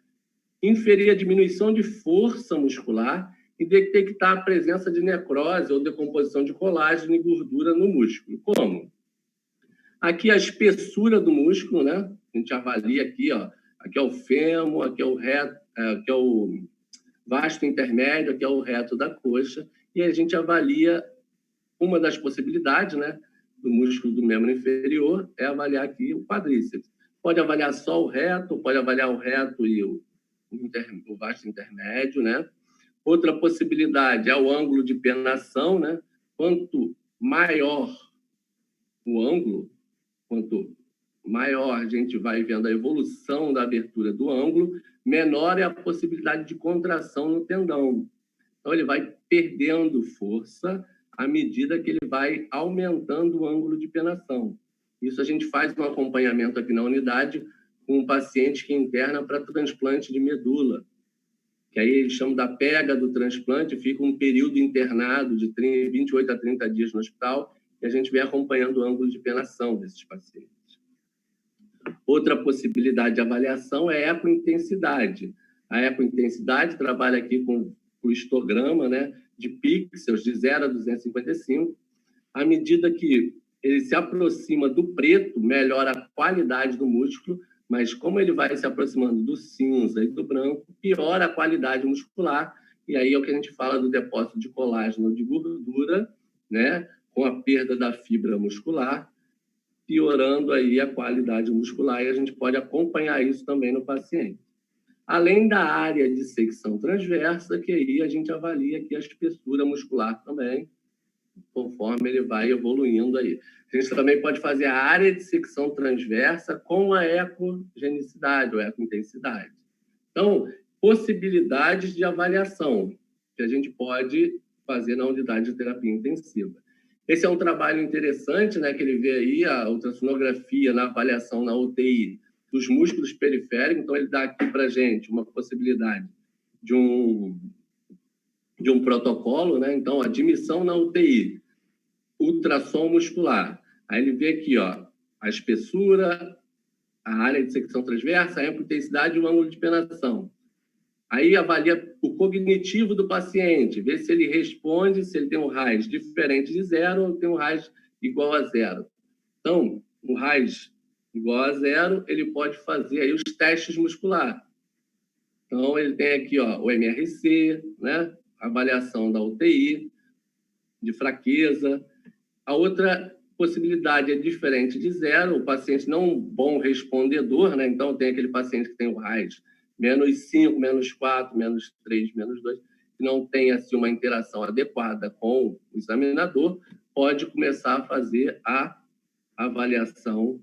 inferir a diminuição de força muscular e detectar a presença de necrose ou decomposição de colágeno e gordura no músculo. Como? Aqui a espessura do músculo, né? A gente avalia aqui, ó. Aqui é o fêmur, aqui é o reto, aqui é o vasto intermédio, aqui é o reto da coxa, e a gente avalia uma das possibilidades, né, do músculo do membro inferior, é avaliar aqui o quadríceps. Pode avaliar só o reto, pode avaliar o reto e o vasto intermédio, né? Outra possibilidade é o ângulo de penação, né? Quanto maior o ângulo, quanto maior a gente vai vendo a evolução da abertura do ângulo, menor é a possibilidade de contração no tendão. Então, ele vai perdendo força à medida que ele vai aumentando o ângulo de penação. Isso a gente faz um acompanhamento aqui na unidade com um paciente que interna para transplante de medula, que aí eles chamam da pega do transplante, fica um período internado de 28 a 30 dias no hospital, e a gente vem acompanhando o ângulo de penação desses pacientes. Outra possibilidade de avaliação é a ecointensidade. A ecointensidade trabalha aqui com o histograma, né, de pixels de 0 a 255. À medida que ele se aproxima do preto, melhora a qualidade do músculo, mas como ele vai se aproximando do cinza e do branco, piora a qualidade muscular, e aí é o que a gente fala do depósito de colágeno de gordura, né, com a perda da fibra muscular, piorando aí a qualidade muscular, e a gente pode acompanhar isso também no paciente. Além da área de secção transversa, que aí a gente avalia aqui a espessura muscular também, conforme ele vai evoluindo aí. A gente também pode fazer a área de secção transversa com a ecogenicidade ou ecointensidade. Então, possibilidades de avaliação que a gente pode fazer na unidade de terapia intensiva. Esse é um trabalho interessante, né, que ele vê aí a ultrassonografia na avaliação na UTI dos músculos periféricos. Então, ele dá aqui para a gente uma possibilidade de um protocolo, né? Então, admissão na UTI, ultrassom muscular. Aí ele vê aqui, ó, a espessura, a área de secção transversa, a intensidade e o ângulo de penetração. Aí avalia o cognitivo do paciente, vê se ele responde, se ele tem um RAIS diferente de 0 ou tem um RAIS igual a 0. Então, um RAIS igual a 0, ele pode fazer aí os testes musculares. Então, ele tem aqui, ó, o MRC, né? Avaliação da UTI, de fraqueza. A outra possibilidade é diferente de 0, o paciente não é um bom respondedor, né? Então, tem aquele paciente que tem o RAIS -5, -4, -3, -2, que não tem assim, uma interação adequada com o examinador, pode começar a fazer a avaliação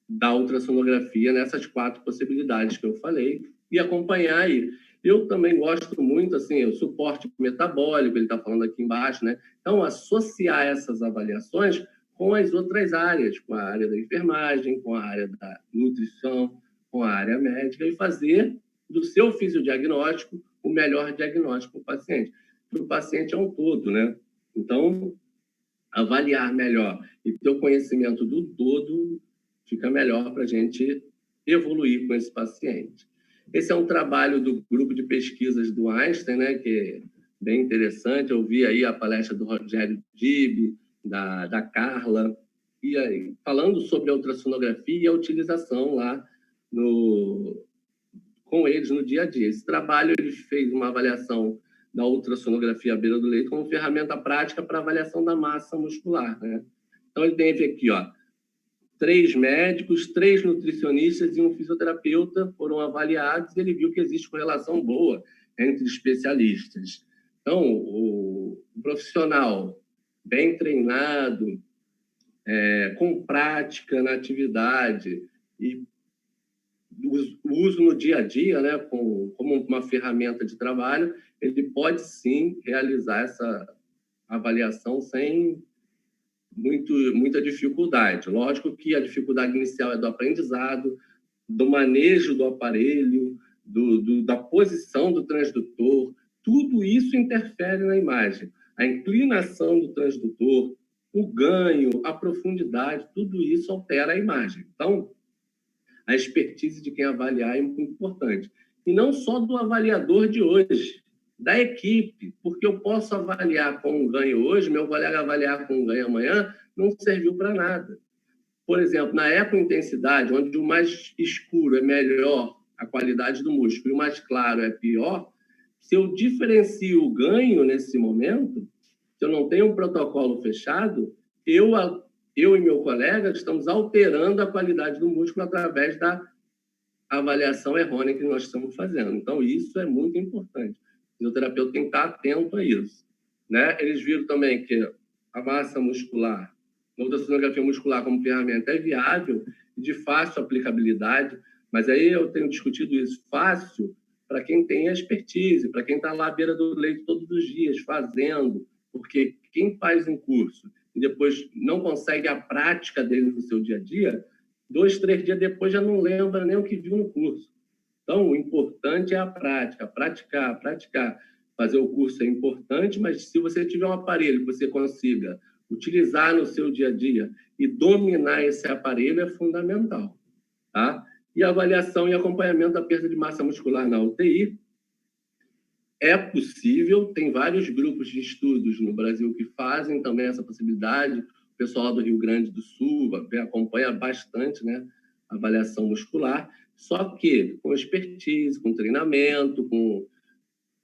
da ultrassonografia nessas 4 possibilidades que eu falei e acompanhar aí. Eu também gosto muito, assim, o suporte metabólico, ele está falando aqui embaixo, né? Então, associar essas avaliações com as outras áreas, com a área da enfermagem, com a área da nutrição, com a área médica e fazer do seu fisiodiagnóstico o melhor diagnóstico para o paciente. Porque o paciente é um todo, né? Então, avaliar melhor e ter o conhecimento do todo fica melhor para a gente evoluir com esse paciente. Esse é um trabalho do grupo de pesquisas do Einstein, né, que é bem interessante. Eu vi aí a palestra do Rogério Dib, da Carla, e aí, falando sobre a ultrassonografia e a utilização lá com eles no dia a dia. Esse trabalho ele fez uma avaliação da ultrassonografia à beira do leito como ferramenta prática para avaliação da massa muscular, né? Então, ele tem aqui, ó, 3 médicos, 3 nutricionistas e um fisioterapeuta foram avaliados e ele viu que existe correlação boa entre especialistas. Então, o profissional bem treinado, com prática na atividade e o uso no dia a dia, né, como uma ferramenta de trabalho, ele pode sim realizar essa avaliação sem muita dificuldade. Lógico que a dificuldade inicial é do aprendizado, do manejo do aparelho, da posição do transdutor, tudo isso interfere na imagem. A inclinação do transdutor, o ganho, a profundidade, tudo isso altera a imagem. Então, a expertise de quem avaliar é muito importante. E não só do avaliador de hoje, da equipe, porque eu posso avaliar com um ganho hoje, meu colega avaliar com um ganho amanhã, não serviu para nada. Por exemplo, na ecointensidade, onde o mais escuro é melhor, a qualidade do músculo, e o mais claro é pior, se eu diferencio o ganho nesse momento, se eu não tenho um protocolo fechado, eu e meu colega estamos alterando a qualidade do músculo através da avaliação errônea que nós estamos fazendo. Então, isso é muito importante. O fisioterapeuta tem que estar atento a isso, né? Eles viram também que a massa muscular, a ultrassonografia muscular como ferramenta é viável e de fácil aplicabilidade, mas aí eu tenho discutido isso fácil para quem tem a expertise, para quem está lá à beira do leito todos os dias fazendo, porque quem faz um curso e depois não consegue a prática dele no seu dia a dia, 2, 3 dias depois já não lembra nem o que viu no curso. Então, o importante é a prática, praticar. Fazer o curso é importante, mas se você tiver um aparelho que você consiga utilizar no seu dia a dia e dominar esse aparelho é fundamental, tá? E a avaliação e acompanhamento da perda de massa muscular na UTI é possível, tem vários grupos de estudos no Brasil que fazem também essa possibilidade. O pessoal do Rio Grande do Sul acompanha bastante, né, a avaliação muscular, só que com expertise, com treinamento, com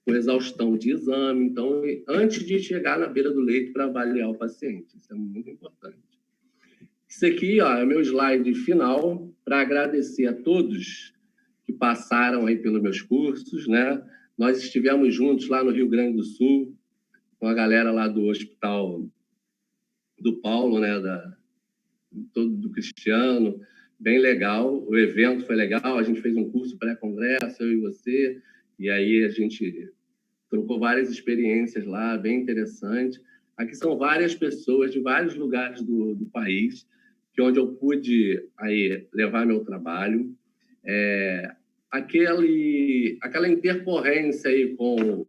exaustão de exame. Então, antes de chegar na beira do leito para avaliar o paciente, isso é muito importante. Isso aqui, ó, é o meu slide final para agradecer a todos que passaram aí pelos meus cursos, né? Nós estivemos juntos lá no Rio Grande do Sul, com a galera lá do Hospital do Paulo, né, do Cristiano, bem legal. O evento foi legal, a gente fez um curso pré-congresso, eu e você, e aí a gente trocou várias experiências lá, bem interessante. Aqui são várias pessoas de vários lugares do país, que onde eu pude aí levar meu trabalho. Aquela intercorrência aí com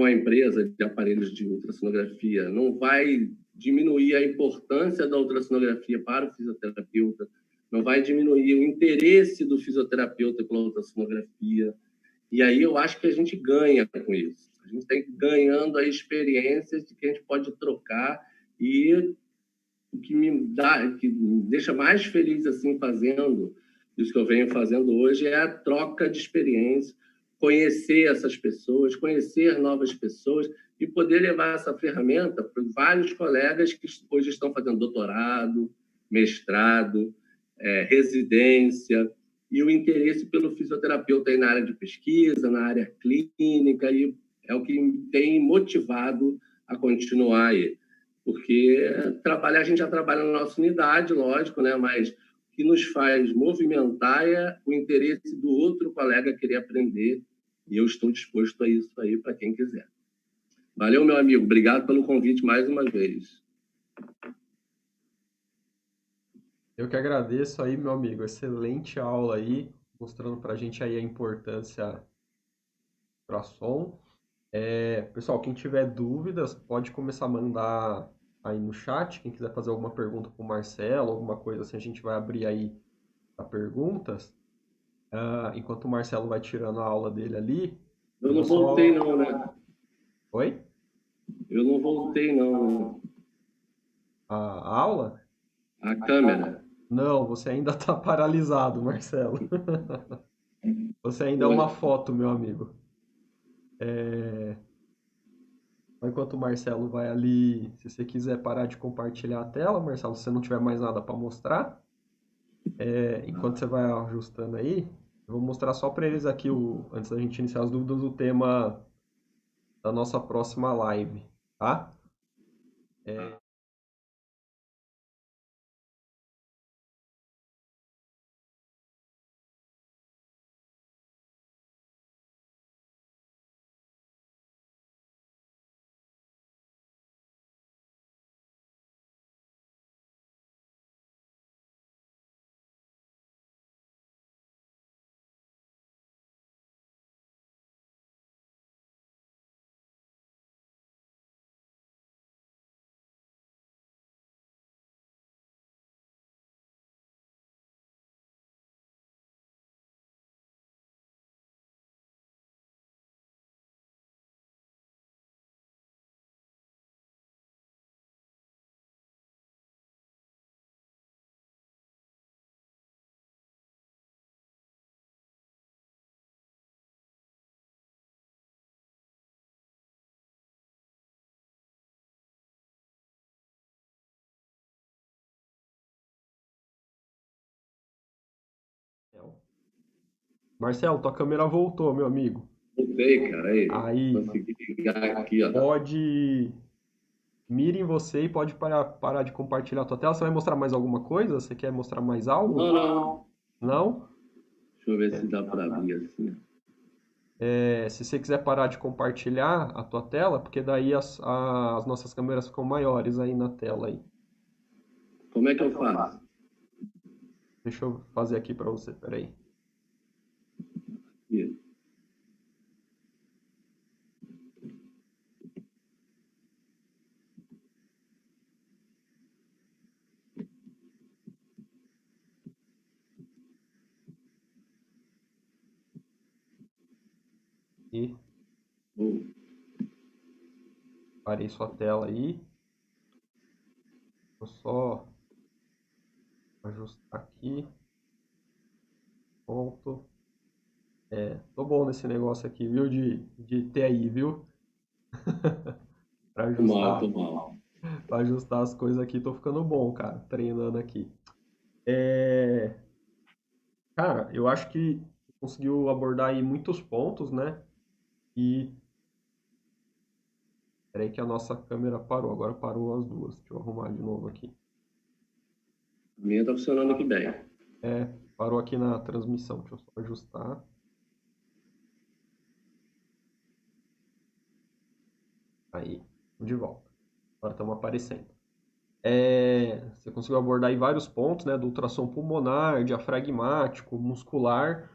a empresa de aparelhos de ultrassonografia não vai diminuir a importância da ultrassonografia para o fisioterapeuta, não vai diminuir o interesse do fisioterapeuta pela ultrassonografia. E aí eu acho que a gente ganha com isso. A gente está ganhando a experiência de que a gente pode trocar, e o que que me deixa mais feliz assim fazendo isso que eu venho fazendo hoje é a troca de experiência, conhecer essas pessoas, conhecer novas pessoas e poder levar essa ferramenta para vários colegas que hoje estão fazendo doutorado, mestrado, residência, e o interesse pelo fisioterapeuta aí na área de pesquisa, na área clínica, e é o que me tem motivado a continuar aí. Porque a gente já trabalha na nossa unidade, lógico, né? Mas o que nos faz movimentar é o interesse do outro colega querer aprender, e eu estou disposto a isso aí para quem quiser. Valeu, meu amigo. Obrigado pelo convite mais uma vez. Eu que agradeço aí, meu amigo. Excelente aula aí, mostrando para a gente aí a importância do ultrassom. Pessoal, quem tiver dúvidas, pode começar a mandar aí no chat. Quem quiser fazer alguma pergunta para o Marcelo, alguma coisa assim, a gente vai abrir aí para perguntas. Enquanto o Marcelo vai tirando a aula dele ali, eu não voltei não, né? Oi? Eu não voltei não, né? A aula? A câmera. Não, você ainda está paralisado, Marcelo. Você ainda é uma foto, meu amigo. Enquanto o Marcelo vai ali, se você quiser parar de compartilhar a tela, Marcelo, se você não tiver mais nada para mostrar, enquanto você vai ajustando aí, eu vou mostrar só para eles aqui, antes da gente iniciar as dúvidas, o tema da nossa próxima live, tá? Marcelo, tua câmera voltou, meu amigo. Voltei, cara. Aí, Consegui ligar aqui, ó. pode... Mire em você e pode parar de compartilhar a tua tela. Você vai mostrar mais alguma coisa? Você quer mostrar mais algo? Não. Não? Deixa eu ver se dá para abrir assim. Se você quiser parar de compartilhar a tua tela, porque daí as nossas câmeras ficam maiores aí na tela aí. Como é que eu faço? Deixa eu fazer aqui para você, peraí. Isso. E parei sua tela aí. Vou só ajustar aqui. Ponto. Tô bom nesse negócio aqui, viu? De TI, viu? Pra ajustar, Tô mal. pra ajustar as coisas aqui, tô ficando bom, cara. Treinando aqui. Cara, eu acho que conseguiu abordar aí muitos pontos, né? E Peraí que a nossa câmera parou, agora parou as duas. Deixa eu arrumar de novo aqui. A minha está funcionando aqui bem. Parou aqui na transmissão, deixa eu só ajustar. Aí, de volta. Agora estamos aparecendo. Você conseguiu abordar aí vários pontos, né, do ultrassom pulmonar, diafragmático, muscular.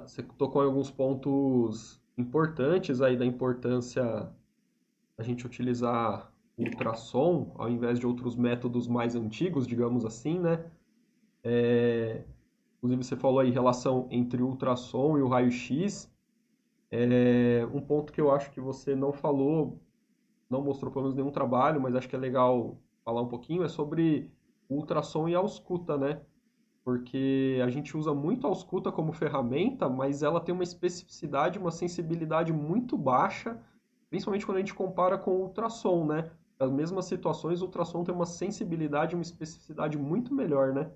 Você tocou em alguns pontos importantes aí da importância da gente utilizar o ultrassom ao invés de outros métodos mais antigos, digamos assim, né? Inclusive você falou aí relação entre o ultrassom e o raio-x. Um ponto que eu acho que você não falou, não mostrou pelo menos nenhum trabalho, mas acho que é legal falar um pouquinho, é sobre o ultrassom e a ausculta, né? Porque a gente usa muito a ausculta como ferramenta, mas ela tem uma especificidade, uma sensibilidade muito baixa, principalmente quando a gente compara com o ultrassom, né? As mesmas situações, o ultrassom tem uma sensibilidade, uma especificidade muito melhor, né?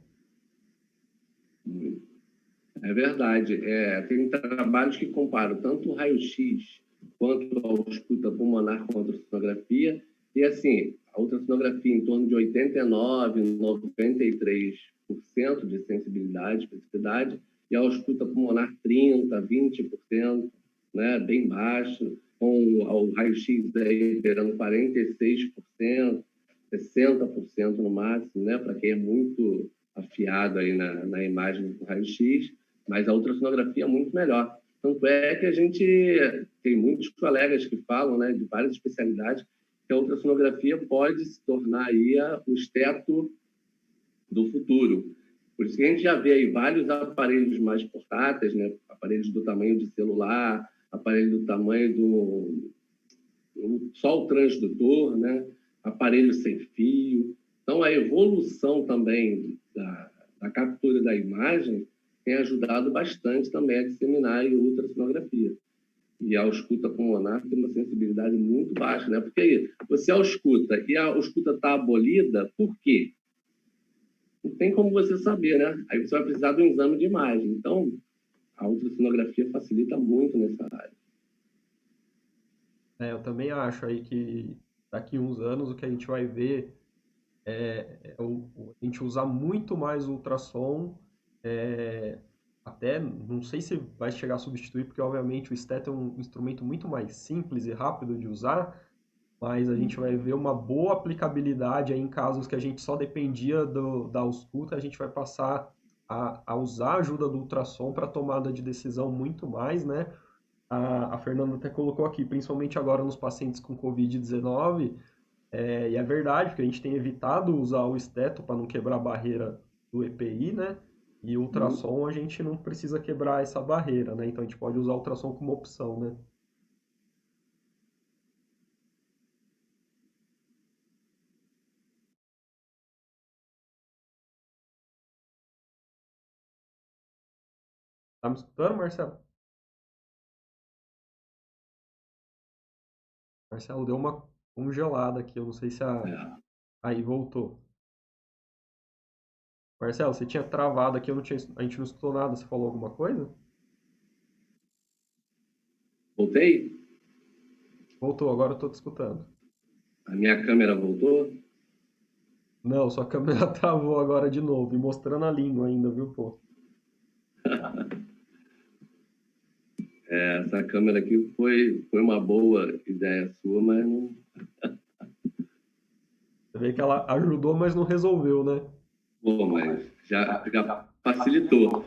É verdade. Tem trabalhos que comparam tanto o raio-x quanto a ausculta pulmonar com a ultrassonografia. E, assim, a ultrassonografia em torno de 89%, 93% de sensibilidade, especificidade, e a ausculta pulmonar 30%, 20%, né, bem baixo, com o raio-x aí beirando 46%, 60% no máximo, né, para quem é muito afiado aí na imagem do raio-x, mas a ultrassonografia é muito melhor. Tanto é que a gente tem muitos colegas que falam, né, de várias especialidades, que a ultrassonografia pode se tornar aí o esteto do futuro. Por isso que a gente já vê aí vários aparelhos mais portáteis, né, aparelhos do tamanho de celular, aparelho do tamanho do só o transdutor, né, aparelho sem fio. Então, a evolução também da captura da imagem tem ajudado bastante também a disseminar a ultrassonografia. E a ausculta pulmonar tem uma sensibilidade muito baixa, né? Porque você ausculta e a ausculta está abolida, por quê? Não tem como você saber, né? Aí você vai precisar de um exame de imagem. Então, a ultrassonografia facilita muito nessa área. Eu também acho aí que daqui a uns anos o que a gente vai ver a gente usar muito mais o ultrassom, até não sei se vai chegar a substituir, porque obviamente o esteto é um instrumento muito mais simples e rápido de usar, mas a gente vai ver uma boa aplicabilidade aí em casos que a gente só dependia da ausculta, a gente vai passar a usar a ajuda do ultrassom para tomada de decisão muito mais, né? A Fernanda até colocou aqui, principalmente agora nos pacientes com Covid-19, e é verdade, porque a gente tem evitado usar o esteto para não quebrar a barreira do EPI, né? E o ultrassom a gente não precisa quebrar essa barreira, né? Então a gente pode usar o ultrassom como opção, né? Tá me escutando, Marcelo? Marcelo, deu uma congelada aqui, eu não sei se a... É. Aí, voltou. Marcelo, você tinha travado aqui, eu não tinha... a gente não escutou nada, você falou alguma coisa? Voltei? Voltou, agora eu tô te escutando. A minha câmera voltou? Não, sua câmera travou agora de novo, e mostrando a língua ainda, viu, pô? Essa câmera aqui foi uma boa ideia sua, mas não... Você vê que ela ajudou, mas não resolveu, né? Bom, mas já facilitou.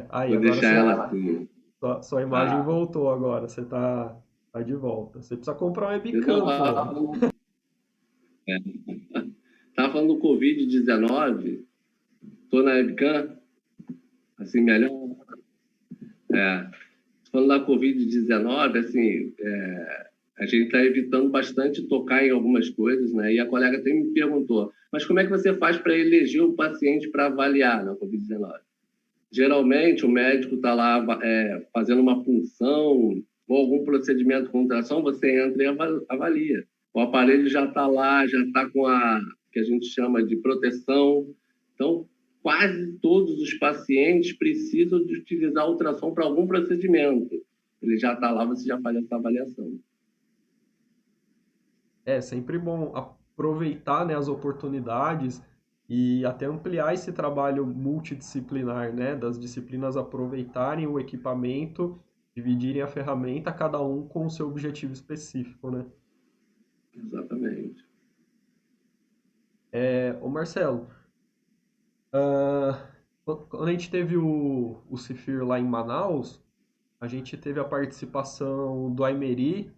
Aí, Vou agora deixar ela assim. sua imagem Ah, voltou agora, você tá de volta. Você precisa comprar um eu não webcam, estava pô. falando, tava falando do Covid-19, estou na webcam, assim, melhor. É, falando da Covid-19, assim, a gente está evitando bastante tocar em algumas coisas, né? E a colega até me perguntou, mas como é que você faz para eleger o paciente para avaliar na Covid-19? Geralmente, o médico está lá fazendo uma punção ou algum procedimento com ultrassom, você entra e avalia. O aparelho já está lá, já está com a que a gente chama de proteção. Então, quase todos os pacientes precisam de utilizar ultrassom para algum procedimento. Ele já está lá, você já faz essa avaliação. É sempre bom aproveitar, né, as oportunidades e até ampliar esse trabalho multidisciplinar, né, das disciplinas aproveitarem o equipamento, dividirem a ferramenta, cada um com o seu objetivo específico, né? Exatamente. Ô Marcelo, ah, quando a gente teve o Cifir lá em Manaus, a gente teve a participação do Aymeri,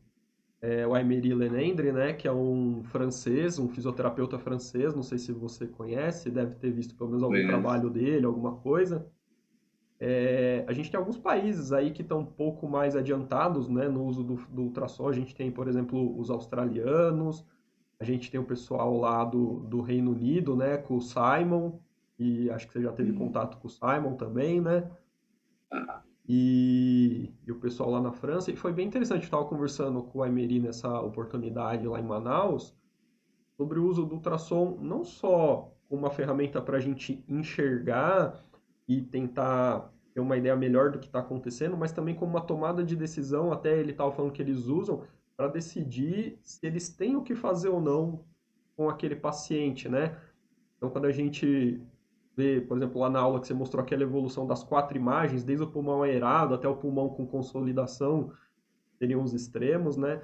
o Aymeri Lenendre, né, que é um francês, um fisioterapeuta francês, não sei se você conhece, deve ter visto pelo menos algum Conhece? trabalho dele, alguma coisa. A gente tem alguns países aí que estão um pouco mais adiantados, né, no uso do ultrassom. A gente tem, por exemplo, os australianos, a gente tem o pessoal lá do Reino Unido, né, com o Simon, e acho que você já teve Sim. contato com o Simon também, né? Ah, E o pessoal lá na França. E foi bem interessante, eu estava conversando com a Emery nessa oportunidade lá em Manaus, sobre o uso do ultrassom, não só como uma ferramenta para a gente enxergar e tentar ter uma ideia melhor do que está acontecendo, mas também como uma tomada de decisão, até ele estava falando que eles usam para decidir se eles têm o que fazer ou não com aquele paciente, né? Então, quando a gente vê, por exemplo, lá na aula que você mostrou aquela evolução das 4 imagens, desde o pulmão aerado até o pulmão com consolidação, seriam os extremos, né?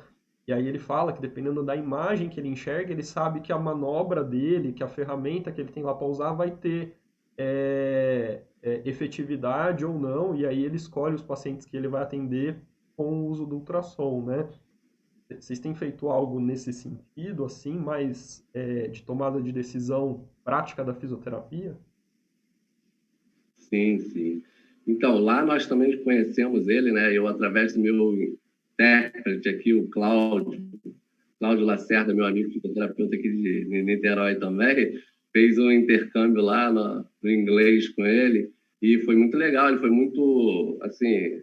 E aí ele fala que dependendo da imagem que ele enxerga, ele sabe que a manobra dele, que a ferramenta que ele tem lá para usar vai ter efetividade ou não, e aí ele escolhe os pacientes que ele vai atender com o uso do ultrassom, né? Vocês têm feito algo nesse sentido, assim, mais de tomada de decisão prática da fisioterapia? sim, sim. Então, lá nós também conhecemos ele, né? Eu, através do meu intérprete aqui, o Cláudio Lacerda, meu amigo fisioterapeuta aqui de Niterói também, fez um intercâmbio lá no inglês com ele e foi muito legal. Ele foi muito, assim,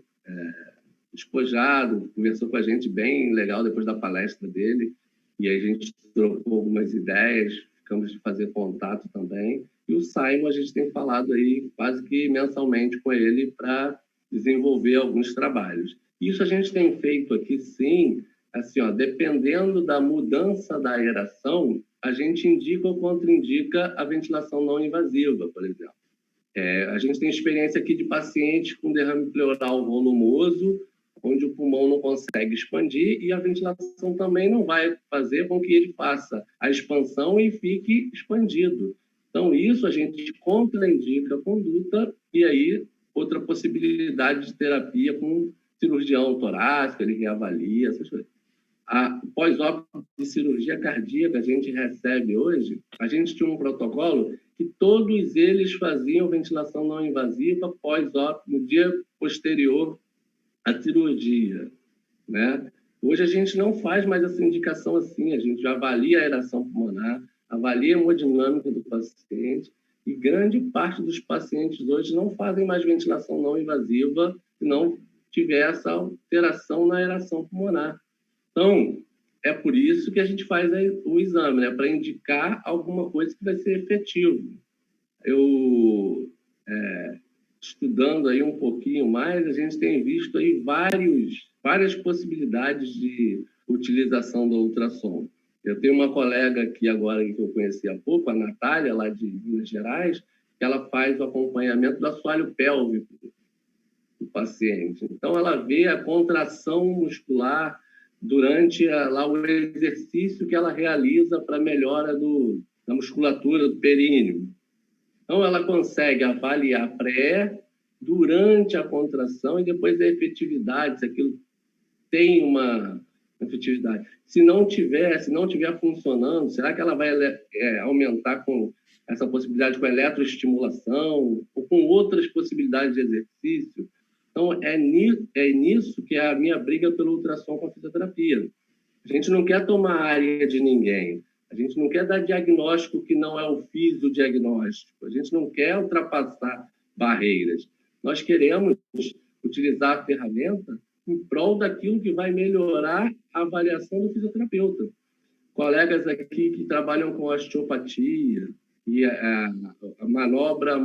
despojado, conversou com a gente bem legal depois da palestra dele, e aí a gente trocou algumas ideias, ficamos de fazer contato também. E o Simon, a gente tem falado aí quase que mensalmente com ele para desenvolver alguns trabalhos. Isso a gente tem feito aqui, sim, assim, ó, dependendo da mudança da aeração, a gente indica ou contraindica a ventilação não invasiva, por exemplo. A gente tem experiência aqui de pacientes com derrame pleural volumoso, onde o pulmão não consegue expandir e a ventilação também não vai fazer com que ele faça a expansão e fique expandido. Então, isso a gente contraindica a conduta e aí outra possibilidade de terapia com cirurgião torácico, ele reavalia, essas coisas. A pós-ópera de cirurgia cardíaca a gente recebe hoje, a gente tinha um protocolo que todos eles faziam ventilação não invasiva pós-ópera, no dia posterior à cirurgia, né? Hoje a gente não faz mais essa indicação assim, a gente já avalia a aeração pulmonar, avalia a hemodinâmica do paciente e grande parte dos pacientes hoje não fazem mais ventilação não invasiva se não tiver essa alteração na aeração pulmonar. Então, é por isso que a gente faz o exame, né? Para indicar alguma coisa que vai ser efetivo. Eu, estudando aí um pouquinho mais, a gente tem visto aí várias possibilidades de utilização do ultrassom. Eu tenho uma colega aqui agora que eu conheci há pouco, a Natália, lá de Minas Gerais, que ela faz o acompanhamento do assoalho pélvico do paciente. Então, ela vê a contração muscular durante lá o exercício que ela realiza para melhora da musculatura do períneo. Então, ela consegue avaliar pré, durante a contração e depois a efetividade, se aquilo tem uma efetividade. Se não tiver funcionando, será que ela vai aumentar com essa possibilidade com eletroestimulação ou com outras possibilidades de exercício? Então, é nisso que é a minha briga pelo ultrassom com a fisioterapia. A gente não quer tomar a área de ninguém. A gente não quer dar diagnóstico que não é o fisiodiagnóstico. A gente não quer ultrapassar barreiras. Nós queremos utilizar a ferramenta em prol daquilo que vai melhorar a avaliação do fisioterapeuta. Colegas aqui que trabalham com osteopatia e a manobra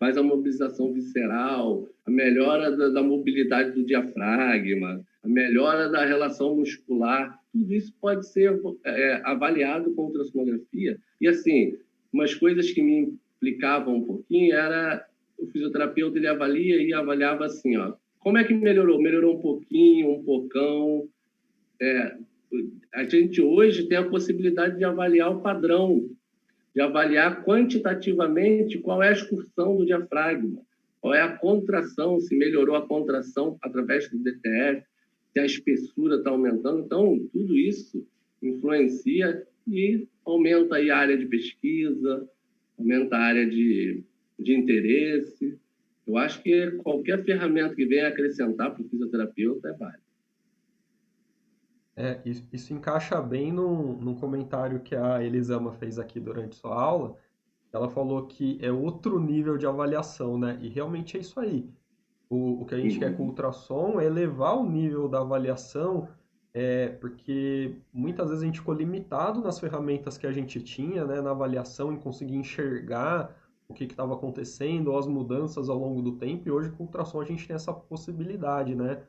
faz a mobilização visceral, a melhora da mobilidade do diafragma, a melhora da relação muscular. Tudo isso pode ser avaliado com ultrassonografia. E, assim, umas coisas que me implicavam um pouquinho era o fisioterapeuta, ele avalia e avaliava assim, ó, como é que melhorou? Melhorou um pouquinho, um pocão. A gente hoje tem a possibilidade de avaliar o padrão, de avaliar quantitativamente qual é a excursão do diafragma, qual é a contração, se melhorou a contração através do DTF, se a espessura está aumentando. Então, tudo isso influencia e aumenta aí a área de pesquisa, aumenta a área de interesse. Eu acho que qualquer ferramenta que venha acrescentar para o fisioterapeuta é válida. Isso encaixa bem num comentário que a Elisama fez aqui durante sua aula. Ela falou que é outro nível de avaliação, né? E realmente é isso aí. O que a gente quer com o ultrassom é elevar o nível da avaliação, porque muitas vezes a gente ficou limitado nas ferramentas que a gente tinha, né, na avaliação, em conseguir enxergar o que estava acontecendo, as mudanças ao longo do tempo, e hoje com o ultrassom a gente tem essa possibilidade, né?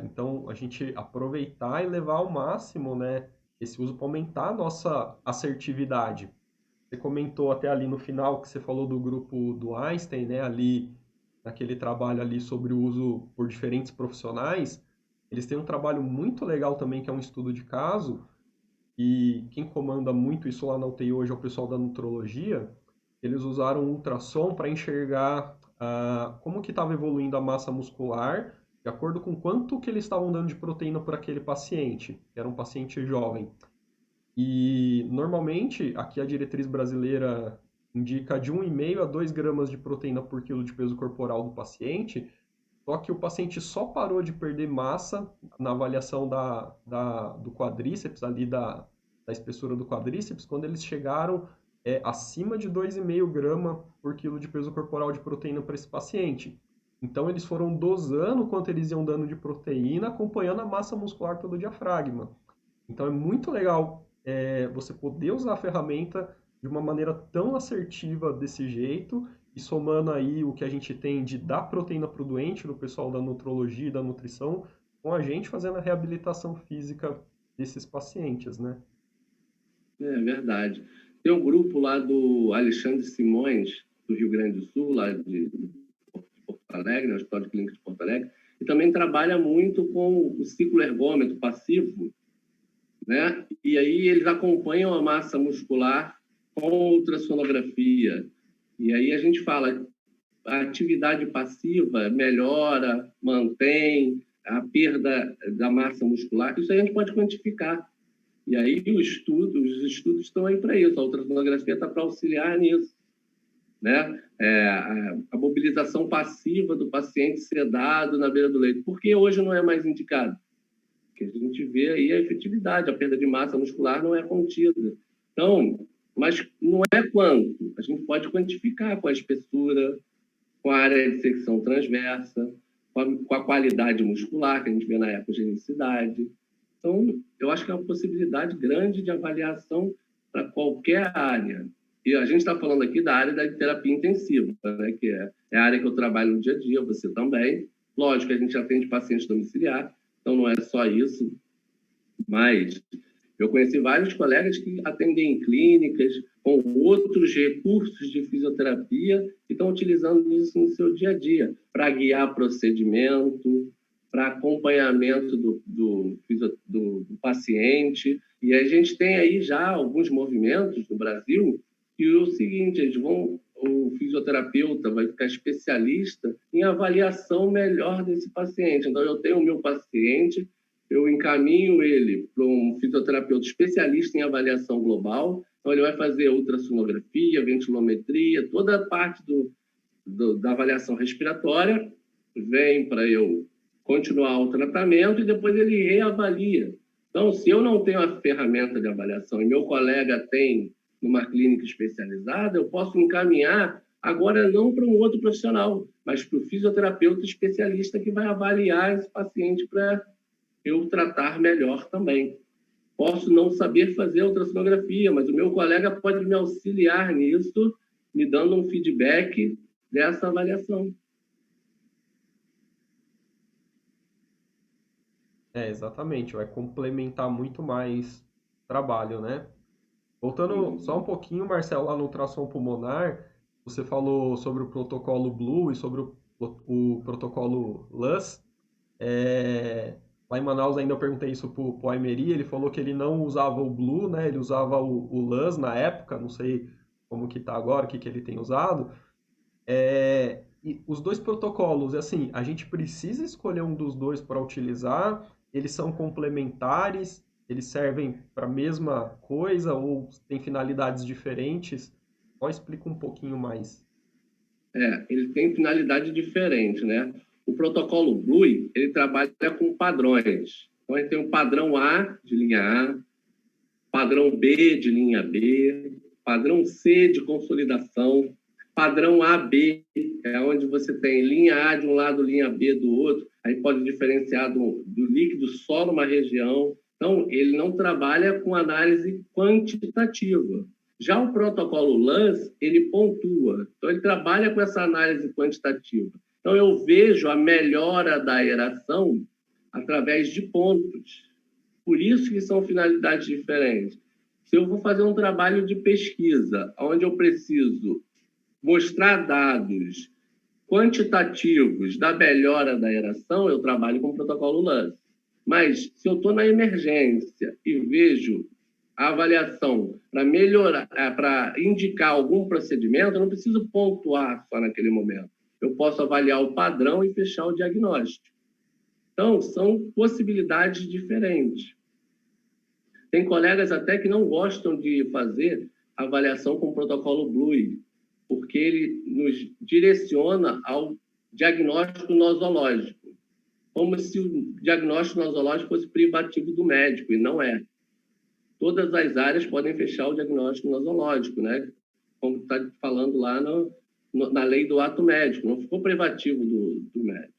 Então, a gente aproveitar e levar ao máximo, né, esse uso para aumentar a nossa assertividade. Você comentou até ali no final que você falou do grupo do Einstein, né, ali naquele trabalho ali sobre o uso por diferentes profissionais. Eles têm um trabalho muito legal também, que é um estudo de caso, e quem comanda muito isso lá na UTI hoje é o pessoal da nutrologia. Eles usaram um ultrassom para enxergar como que estava evoluindo a massa muscular, de acordo com quanto que eles estavam dando de proteína por aquele paciente, que era um paciente jovem. E normalmente, aqui a diretriz brasileira indica de 1,5 a 2 gramas de proteína por quilo de peso corporal do paciente, só que o paciente só parou de perder massa na avaliação do quadríceps, ali da espessura do quadríceps, quando eles chegaram acima de 2,5 gramas por quilo de peso corporal de proteína para esse paciente. Então, eles foram dosando quanto eles iam dando de proteína, acompanhando a massa muscular pelo diafragma. Então, é muito legal você poder usar a ferramenta de uma maneira tão assertiva desse jeito, e somando aí o que a gente tem de dar proteína para o doente, no pessoal da nutrologia e da nutrição, com a gente fazendo a reabilitação física desses pacientes, né? É verdade. Tem um grupo lá do Alexandre Simões, do Rio Grande do Sul, lá de Porto Alegre, no Hospital de Clínica de Porto Alegre, e também trabalha muito com o ciclo ergômetro passivo, né? E aí eles acompanham a massa muscular com ultrassonografia. E aí a gente fala, a atividade passiva melhora, mantém a perda da massa muscular. Isso aí a gente pode quantificar. E aí os estudos estão aí para isso. A ultrassonografia está para auxiliar nisso, né? A mobilização passiva do paciente sedado na beira do leito. Por que hoje não é mais indicado? Porque a gente vê aí a efetividade, a perda de massa muscular não é contida. Então, mas não é quanto. A gente pode quantificar com a espessura, com a área de secção transversa, com a qualidade muscular que a gente vê na ecogenicidade. Então, eu acho que é uma possibilidade grande de avaliação para qualquer área. E a gente está falando aqui da área da terapia intensiva, né, que é a área que eu trabalho no dia a dia, você também. Lógico que a gente atende pacientes domiciliares, então não é só isso, mas eu conheci vários colegas que atendem em clínicas com outros recursos de fisioterapia e estão utilizando isso no seu dia a dia para guiar procedimento, para acompanhamento do paciente. E a gente tem aí já alguns movimentos no Brasil que é o seguinte, o fisioterapeuta vai ficar especialista em avaliação melhor desse paciente. Então, eu tenho o meu paciente, eu encaminho ele para um fisioterapeuta especialista em avaliação global. Então, ele vai fazer ultrassonografia, ventilometria, toda a parte da avaliação respiratória, vem para eu continuar o tratamento e depois ele reavalia. Então, se eu não tenho a ferramenta de avaliação e meu colega tem numa clínica especializada, eu posso encaminhar agora não para um outro profissional, mas para o fisioterapeuta especialista que vai avaliar esse paciente para eu tratar melhor também. Posso não saber fazer ultrassonografia, mas o meu colega pode me auxiliar nisso, me dando um feedback dessa avaliação. Exatamente, vai complementar muito mais trabalho, né? Voltando só um pouquinho, Marcelo, lá no ultrassom pulmonar, você falou sobre o protocolo Blue e sobre o protocolo LUS. Lá em Manaus ainda eu perguntei isso pro Aimeri, ele falou que ele não usava o Blue, né? Ele usava o LUS na época, não sei como que tá agora, o que ele tem usado. E os dois protocolos, assim, a gente precisa escolher um dos dois para utilizar, eles são complementares, eles servem para a mesma coisa ou têm finalidades diferentes? Só explica um pouquinho mais. Ele tem finalidade diferente, né? O protocolo Blue, ele trabalha com padrões. Então, ele tem o padrão A de linha A, padrão B de linha B, padrão C de consolidação, padrão AB, é onde você tem linha A de um lado, linha B do outro, aí pode diferenciar do líquido só numa região. Então, ele não trabalha com análise quantitativa. Já o protocolo LANS, ele pontua. Então, ele trabalha com essa análise quantitativa. Então, eu vejo a melhora da aeração através de pontos. Por isso que são finalidades diferentes. Se eu vou fazer um trabalho de pesquisa, onde eu preciso mostrar dados quantitativos da melhora da aeração, eu trabalho com o protocolo LANS. Mas, se eu estou na emergência e vejo a avaliação para melhorar, para indicar algum procedimento, eu não preciso pontuar só naquele momento. Eu posso avaliar o padrão e fechar o diagnóstico. Então, são possibilidades diferentes. Tem colegas até que não gostam de fazer avaliação com o protocolo Blue, porque ele nos direciona ao diagnóstico nosológico, como se o diagnóstico nosológico fosse privativo do médico, e não é. Todas as áreas podem fechar o diagnóstico nosológico, né? Como está falando lá na lei do ato médico, não ficou privativo do médico.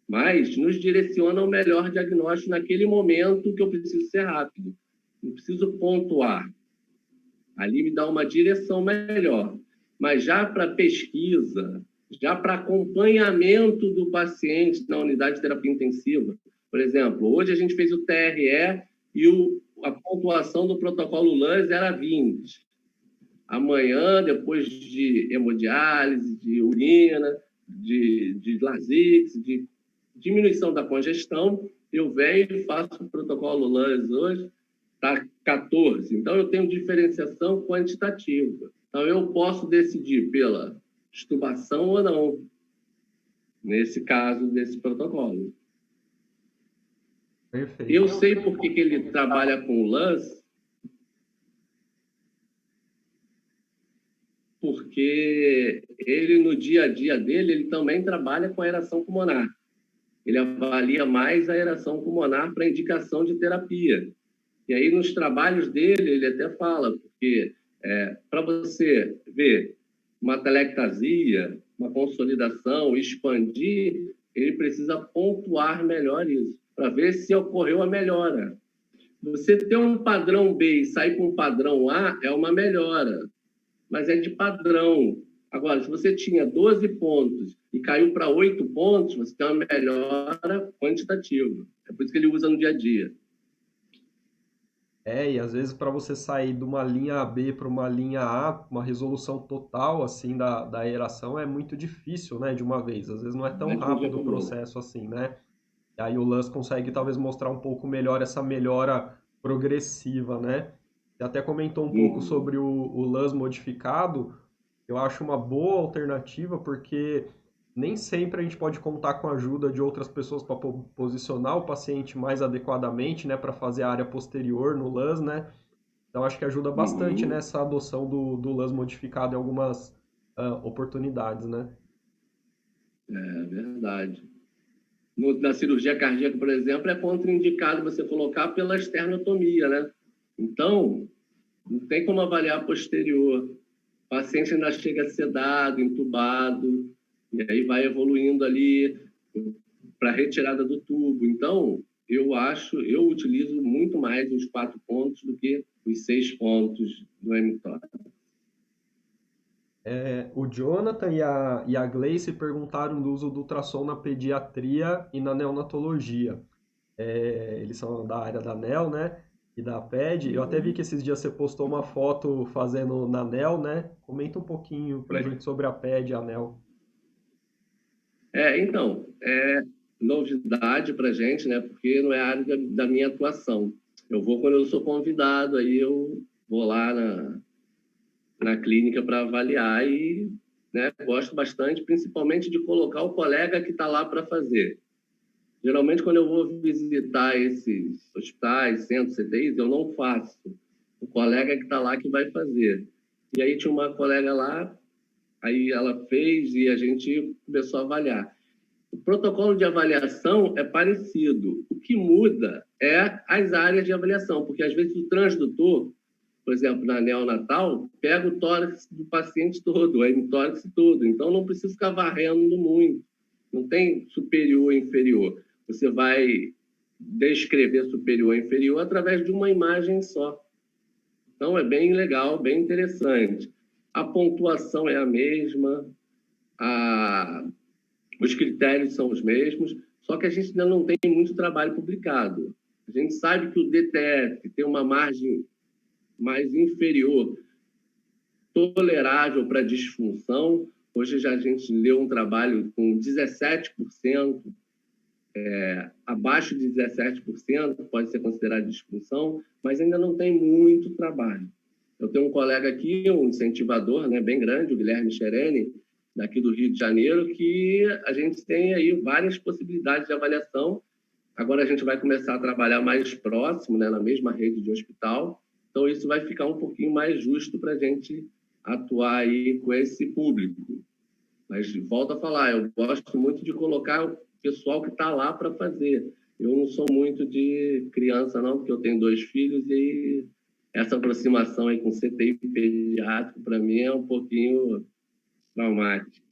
Mas nos direciona ao melhor diagnóstico naquele momento que eu preciso ser rápido. Não preciso pontuar. Ali me dá uma direção melhor. Mas já para pesquisa, já para acompanhamento do paciente na unidade de terapia intensiva, por exemplo, hoje a gente fez o TRE e a pontuação do protocolo LANS era 20. Amanhã, depois de hemodiálise, de urina, de Lasix, de diminuição da congestão, eu venho e faço o protocolo LANS hoje, está 14. Então, eu tenho diferenciação quantitativa. Então, eu posso decidir pela extubação ou não, nesse caso desse protocolo. Perfeito. Eu sei por que ele trabalha com o LANS, porque ele, no dia a dia dele, ele também trabalha com aeração pulmonar. Ele avalia mais a aeração pulmonar para indicação de terapia. E aí, nos trabalhos dele, ele até fala, porque para você ver uma telectasia, uma consolidação, expandir, ele precisa pontuar melhor isso, para ver se ocorreu a melhora. Você ter um padrão B e sair com um padrão A é uma melhora, mas é de padrão. Agora, se você tinha 12 pontos e caiu para 8 pontos, você tem uma melhora quantitativa. É por isso que ele usa no dia a dia. E às vezes para você sair de uma linha B para uma linha A, uma resolução total assim da aeração é muito difícil, né, de uma vez. Às vezes não é tão rápido o processo assim, né? E aí o LANS consegue talvez mostrar um pouco melhor essa melhora progressiva, né? Você até comentou um pouco sobre o LANS modificado. Eu acho uma boa alternativa porque nem sempre a gente pode contar com a ajuda de outras pessoas para posicionar o paciente mais adequadamente, né, para fazer a área posterior no LANS, né? Então acho que ajuda bastante nessa adoção do LANS modificado em algumas oportunidades, né? É verdade. Na cirurgia cardíaca, por exemplo, é contraindicado você colocar pela esternotomia, né? Então, não tem como avaliar posterior. O paciente ainda chega sedado, entubado, e aí vai evoluindo ali para retirada do tubo. Então, eu utilizo muito mais os 4 pontos do que os 6 pontos do mTOR. O Jonathan e a Gleice perguntaram do uso do ultrassom na pediatria e na neonatologia. Eles são da área da NEL, né? E da PED. Eu até vi que esses dias você postou uma foto fazendo na NEL, né? Comenta um pouquinho pra gente sobre a PED e a NEL. Então, é novidade para a gente, né? Porque não é a área da minha atuação. Eu vou quando eu sou convidado, aí eu vou lá na clínica para avaliar e, né, gosto bastante, principalmente de colocar o colega que está lá para fazer. Geralmente, quando eu vou visitar esses hospitais, centros, CTIs, eu não faço. O colega que está lá que vai fazer. E aí tinha uma colega lá, aí ela fez e a gente começou a avaliar. O protocolo de avaliação é parecido. O que muda é as áreas de avaliação, porque às vezes o transdutor, por exemplo, na neonatal, pega o tórax do paciente todo, o hemitórax todo. Então não precisa ficar varrendo muito. Não tem superior e inferior. Você vai descrever superior e inferior através de uma imagem só. Então é bem legal, bem interessante. A pontuação é a mesma, os critérios são os mesmos, só que a gente ainda não tem muito trabalho publicado. A gente sabe que o DTF tem uma margem mais inferior, tolerável para disfunção. Hoje já a gente leu um trabalho com 17%, abaixo de 17% pode ser considerado disfunção, mas ainda não tem muito trabalho. Eu tenho um colega aqui, um incentivador, né, bem grande, o Guilherme Chereni, daqui do Rio de Janeiro, que a gente tem aí várias possibilidades de avaliação. Agora a gente vai começar a trabalhar mais próximo, né, na mesma rede de hospital, então isso vai ficar um pouquinho mais justo para a gente atuar aí com esse público. Mas volto a falar, eu gosto muito de colocar o pessoal que está lá para fazer. Eu não sou muito de criança, não, porque eu tenho 2 filhos e essa aproximação aí com CTI pediátrico, para mim, é um pouquinho traumático.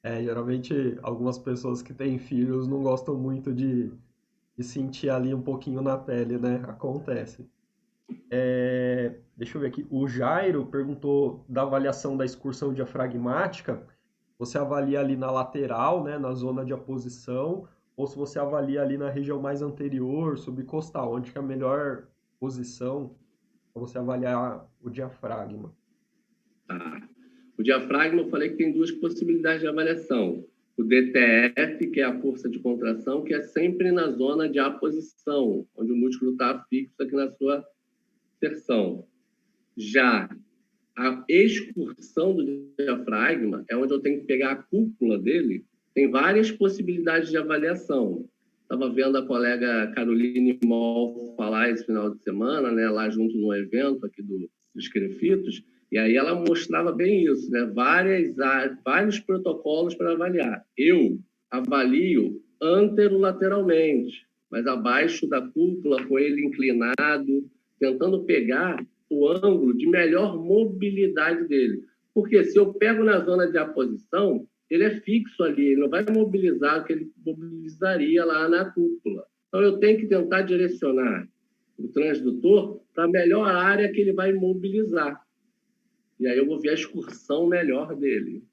Geralmente algumas pessoas que têm filhos não gostam muito de sentir ali um pouquinho na pele, né? Acontece. Deixa eu ver aqui. O Jairo perguntou da avaliação da excursão diafragmática. Você avalia ali na lateral, né, na zona de aposição, ou se você avalia ali na região mais anterior, subcostal, onde que é a melhor posição para você avaliar o diafragma. Tá. O diafragma, eu falei que tem 2 possibilidades de avaliação. O DTF, que é a força de contração, que é sempre na zona de aposição, onde o músculo está fixo aqui na sua seção. Já a excursão do diafragma é onde eu tenho que pegar a cúpula dele. Tem várias possibilidades de avaliação. Estava vendo a colega Caroline Moll falar esse final de semana, né, lá junto no evento aqui dos Crefitos, e aí ela mostrava bem isso, né, vários protocolos para avaliar. Eu avalio anterolateralmente, mas abaixo da cúpula, com ele inclinado, tentando pegar o ângulo de melhor mobilidade dele. Porque se eu pego na zona de aposição, ele é fixo ali, ele não vai mobilizar o que ele mobilizaria lá na cúpula. Então, eu tenho que tentar direcionar o transdutor para a melhor área que ele vai mobilizar. E aí eu vou ver a excursão melhor dele.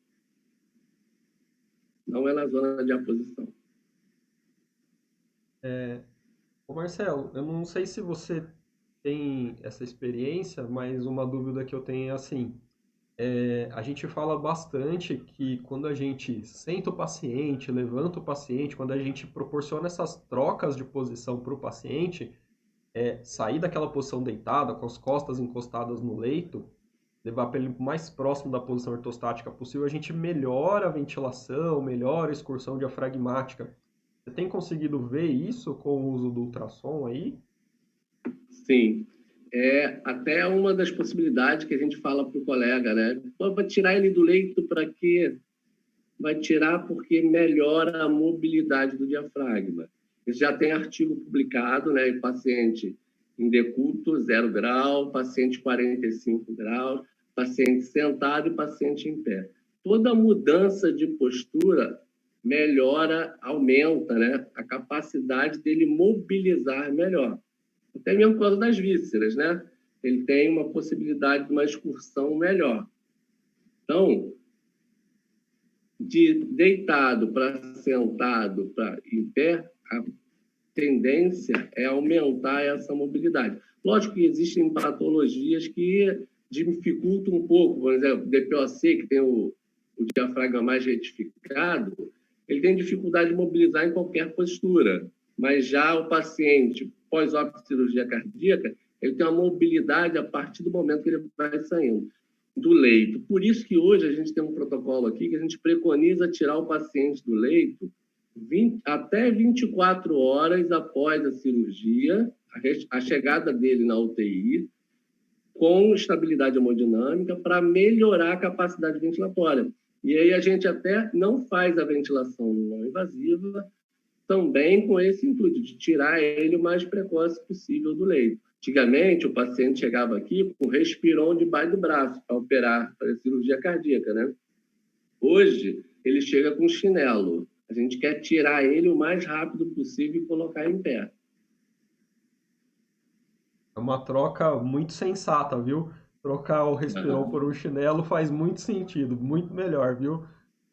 Não é na zona de aposição. Ô Marcelo, eu não sei se você tem essa experiência, mas uma dúvida que eu tenho é assim, a gente fala bastante que quando a gente senta o paciente, levanta o paciente, quando a gente proporciona essas trocas de posição para o paciente, sair daquela posição deitada, com as costas encostadas no leito, levar para ele mais próximo da posição ortostática possível, a gente melhora a ventilação, melhora a excursão diafragmática. Você tem conseguido ver isso com o uso do ultrassom aí? Sim. É até uma das possibilidades que a gente fala para o colega, né? Pô, vai tirar ele do leito para quê? Vai tirar porque melhora a mobilidade do diafragma. Isso já tem artigo publicado, né? Paciente em decúbito, 0 grau, paciente 45 graus, paciente sentado e paciente em pé. Toda mudança de postura melhora, aumenta, né, a capacidade dele mobilizar melhor. Até mesmo por causa das vísceras, né? ele tem uma possibilidade de uma excursão melhor. Então, de deitado para sentado para em pé, a tendência é aumentar essa mobilidade. Lógico que existem patologias que dificultam um pouco, por exemplo, o DPOC, que tem o diafragma mais retificado, ele tem dificuldade de mobilizar em qualquer postura, mas já o paciente pós-óbito de cirurgia cardíaca, ele tem uma mobilidade a partir do momento que ele vai saindo do leito. Por isso que hoje a gente tem um protocolo aqui que a gente preconiza tirar o paciente do leito até 24 horas após a cirurgia, a chegada dele na UTI, com estabilidade hemodinâmica, para melhorar a capacidade ventilatória. E aí a gente até não faz a ventilação não invasiva, também com esse intuito de tirar ele o mais precoce possível do leito. Antigamente, o paciente chegava aqui com respiron debaixo do braço para operar, para a cirurgia cardíaca, né? Hoje, ele chega com chinelo. A gente quer tirar ele o mais rápido possível e colocar em pé. É uma troca muito sensata, viu? Trocar o respiron por um chinelo faz muito sentido, muito melhor, viu?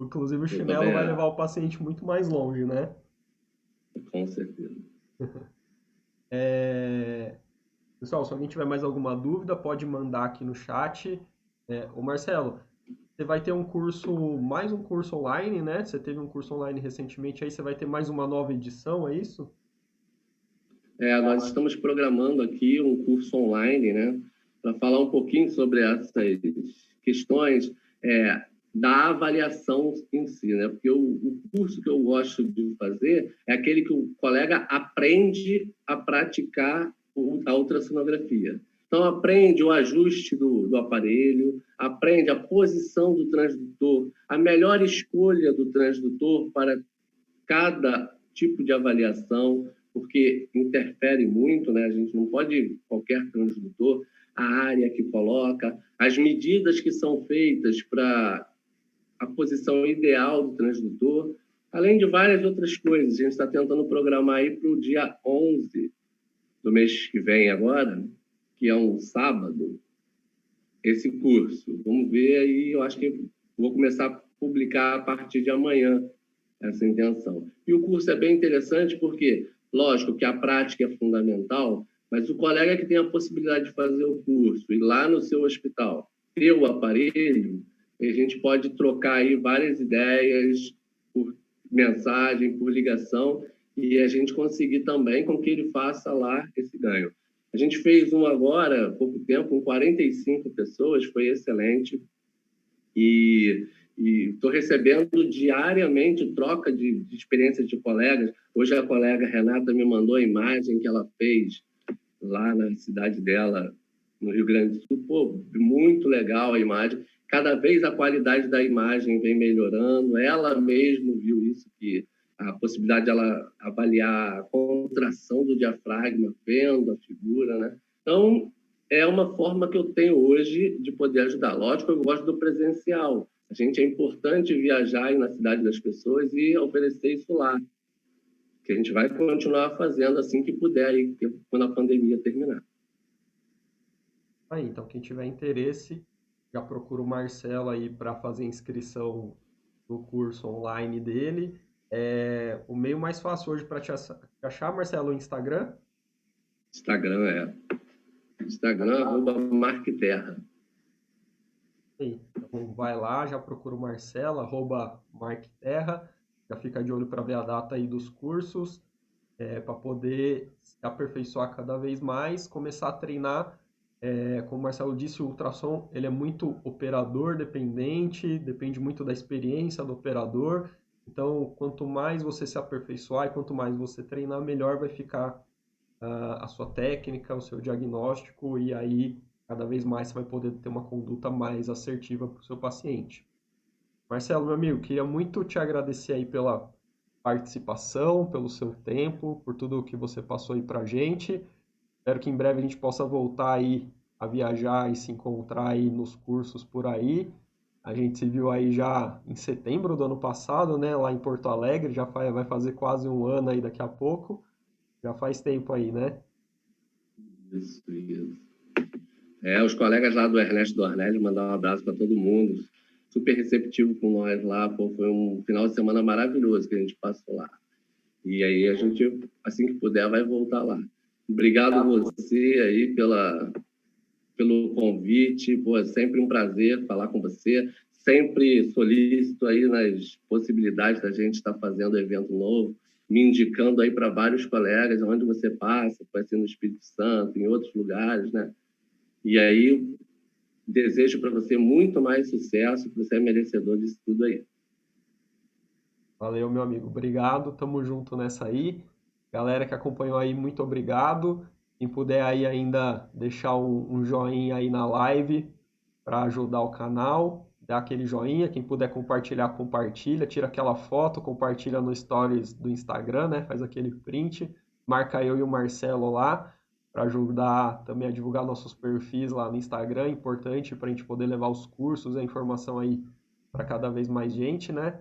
Inclusive o chinelo vai levar o paciente muito mais longe, né? Com certeza. Pessoal, se alguém tiver mais alguma dúvida, pode mandar aqui no chat. Ô Marcelo, você vai ter mais um curso online, né? Você teve um curso online recentemente, aí você vai ter mais uma nova edição, é isso? Nós estamos programando aqui um curso online, né? Para falar um pouquinho sobre essas questões da avaliação em si, né? Porque o curso que eu gosto de fazer é aquele que o colega aprende a praticar a ultrassonografia. Então, aprende o ajuste do aparelho, aprende a posição do transdutor, a melhor escolha do transdutor para cada tipo de avaliação, porque interfere muito, né? A gente não pode, qualquer transdutor, a área que coloca, as medidas que são feitas para a posição ideal do transdutor, além de várias outras coisas. A gente está tentando programar aí para o dia 11 do mês que vem agora, que é um sábado, esse curso. Vamos ver aí, eu acho que vou começar a publicar a partir de amanhã essa intenção. E o curso é bem interessante porque, lógico que a prática é fundamental, mas o colega que tem a possibilidade de fazer o curso e lá no seu hospital ter o aparelho, a gente pode trocar aí várias ideias por mensagem, por ligação, e a gente conseguir também com que ele faça lá esse ganho. A gente fez um agora, há pouco tempo, com 45 pessoas, foi excelente, e estou recebendo diariamente troca de experiências de colegas. Hoje a colega Renata me mandou a imagem que ela fez lá na cidade dela, no Rio Grande do Sul. Pô, muito legal a imagem. Cada vez a qualidade da imagem vem melhorando. Ela mesmo viu isso, que a possibilidade de ela avaliar a contração do diafragma, vendo a figura, né? Então, é uma forma que eu tenho hoje de poder ajudar. Lógico, eu gosto do presencial. A gente é importante viajar aí na cidade das pessoas e oferecer isso lá. Que a gente vai continuar fazendo assim que puder, aí, quando a pandemia terminar. Aí, então, quem tiver interesse, já procura o Marcelo aí para fazer inscrição no curso online dele. O meio mais fácil hoje para te achar, Marcelo, o Instagram? Instagram, @markterra. Então vai lá, já procura o Marcelo, @markterra, já fica de olho para ver a data aí dos cursos, para poder se aperfeiçoar cada vez mais, começar a treinar. Como o Marcelo disse, o ultrassom ele é muito operador dependente, depende muito da experiência do operador. Então, quanto mais você se aperfeiçoar e quanto mais você treinar, melhor vai ficar a sua técnica, o seu diagnóstico, e aí cada vez mais você vai poder ter uma conduta mais assertiva para o seu paciente. Marcelo, meu amigo, queria muito te agradecer aí pela participação, pelo seu tempo, por tudo que você passou aí para a gente. Espero que em breve a gente possa voltar aí a viajar e se encontrar aí nos cursos por aí. A gente se viu aí já em setembro do ano passado, né, lá em Porto Alegre, já vai fazer quase um ano aí daqui a pouco. Já faz tempo aí, né? Isso. Os colegas lá do Ernesto Dornelles, mandar um abraço para todo mundo. Super receptivo com nós lá. Pô, foi um final de semana maravilhoso que a gente passou lá. E aí a gente, assim que puder, vai voltar lá. Obrigado você aí pelo convite. Pô, é sempre um prazer falar com você. Sempre solícito aí nas possibilidades da gente estar fazendo evento novo, me indicando aí para vários colegas, onde você passa, pode ser no Espírito Santo, em outros lugares, né? E aí, desejo para você muito mais sucesso, que você é merecedor disso tudo aí. Valeu, meu amigo. Obrigado. Tamo junto nessa aí. Galera que acompanhou aí, muito obrigado. Quem puder aí ainda deixar um joinha aí na live para ajudar o canal, dá aquele joinha. Quem puder compartilhar, compartilha. Tira aquela foto, compartilha no stories do Instagram, né? Faz aquele print. Marca eu e o Marcelo lá para ajudar também a divulgar nossos perfis lá no Instagram. Importante para a gente poder levar os cursos, a informação aí para cada vez mais gente, né?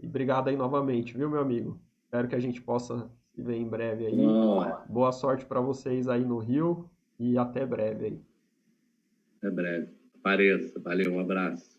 E obrigado aí novamente, viu, meu amigo? Espero que a gente possa se ver em breve aí. Boa sorte para vocês aí no Rio e até breve aí. Até breve. Apareça. Valeu, um abraço.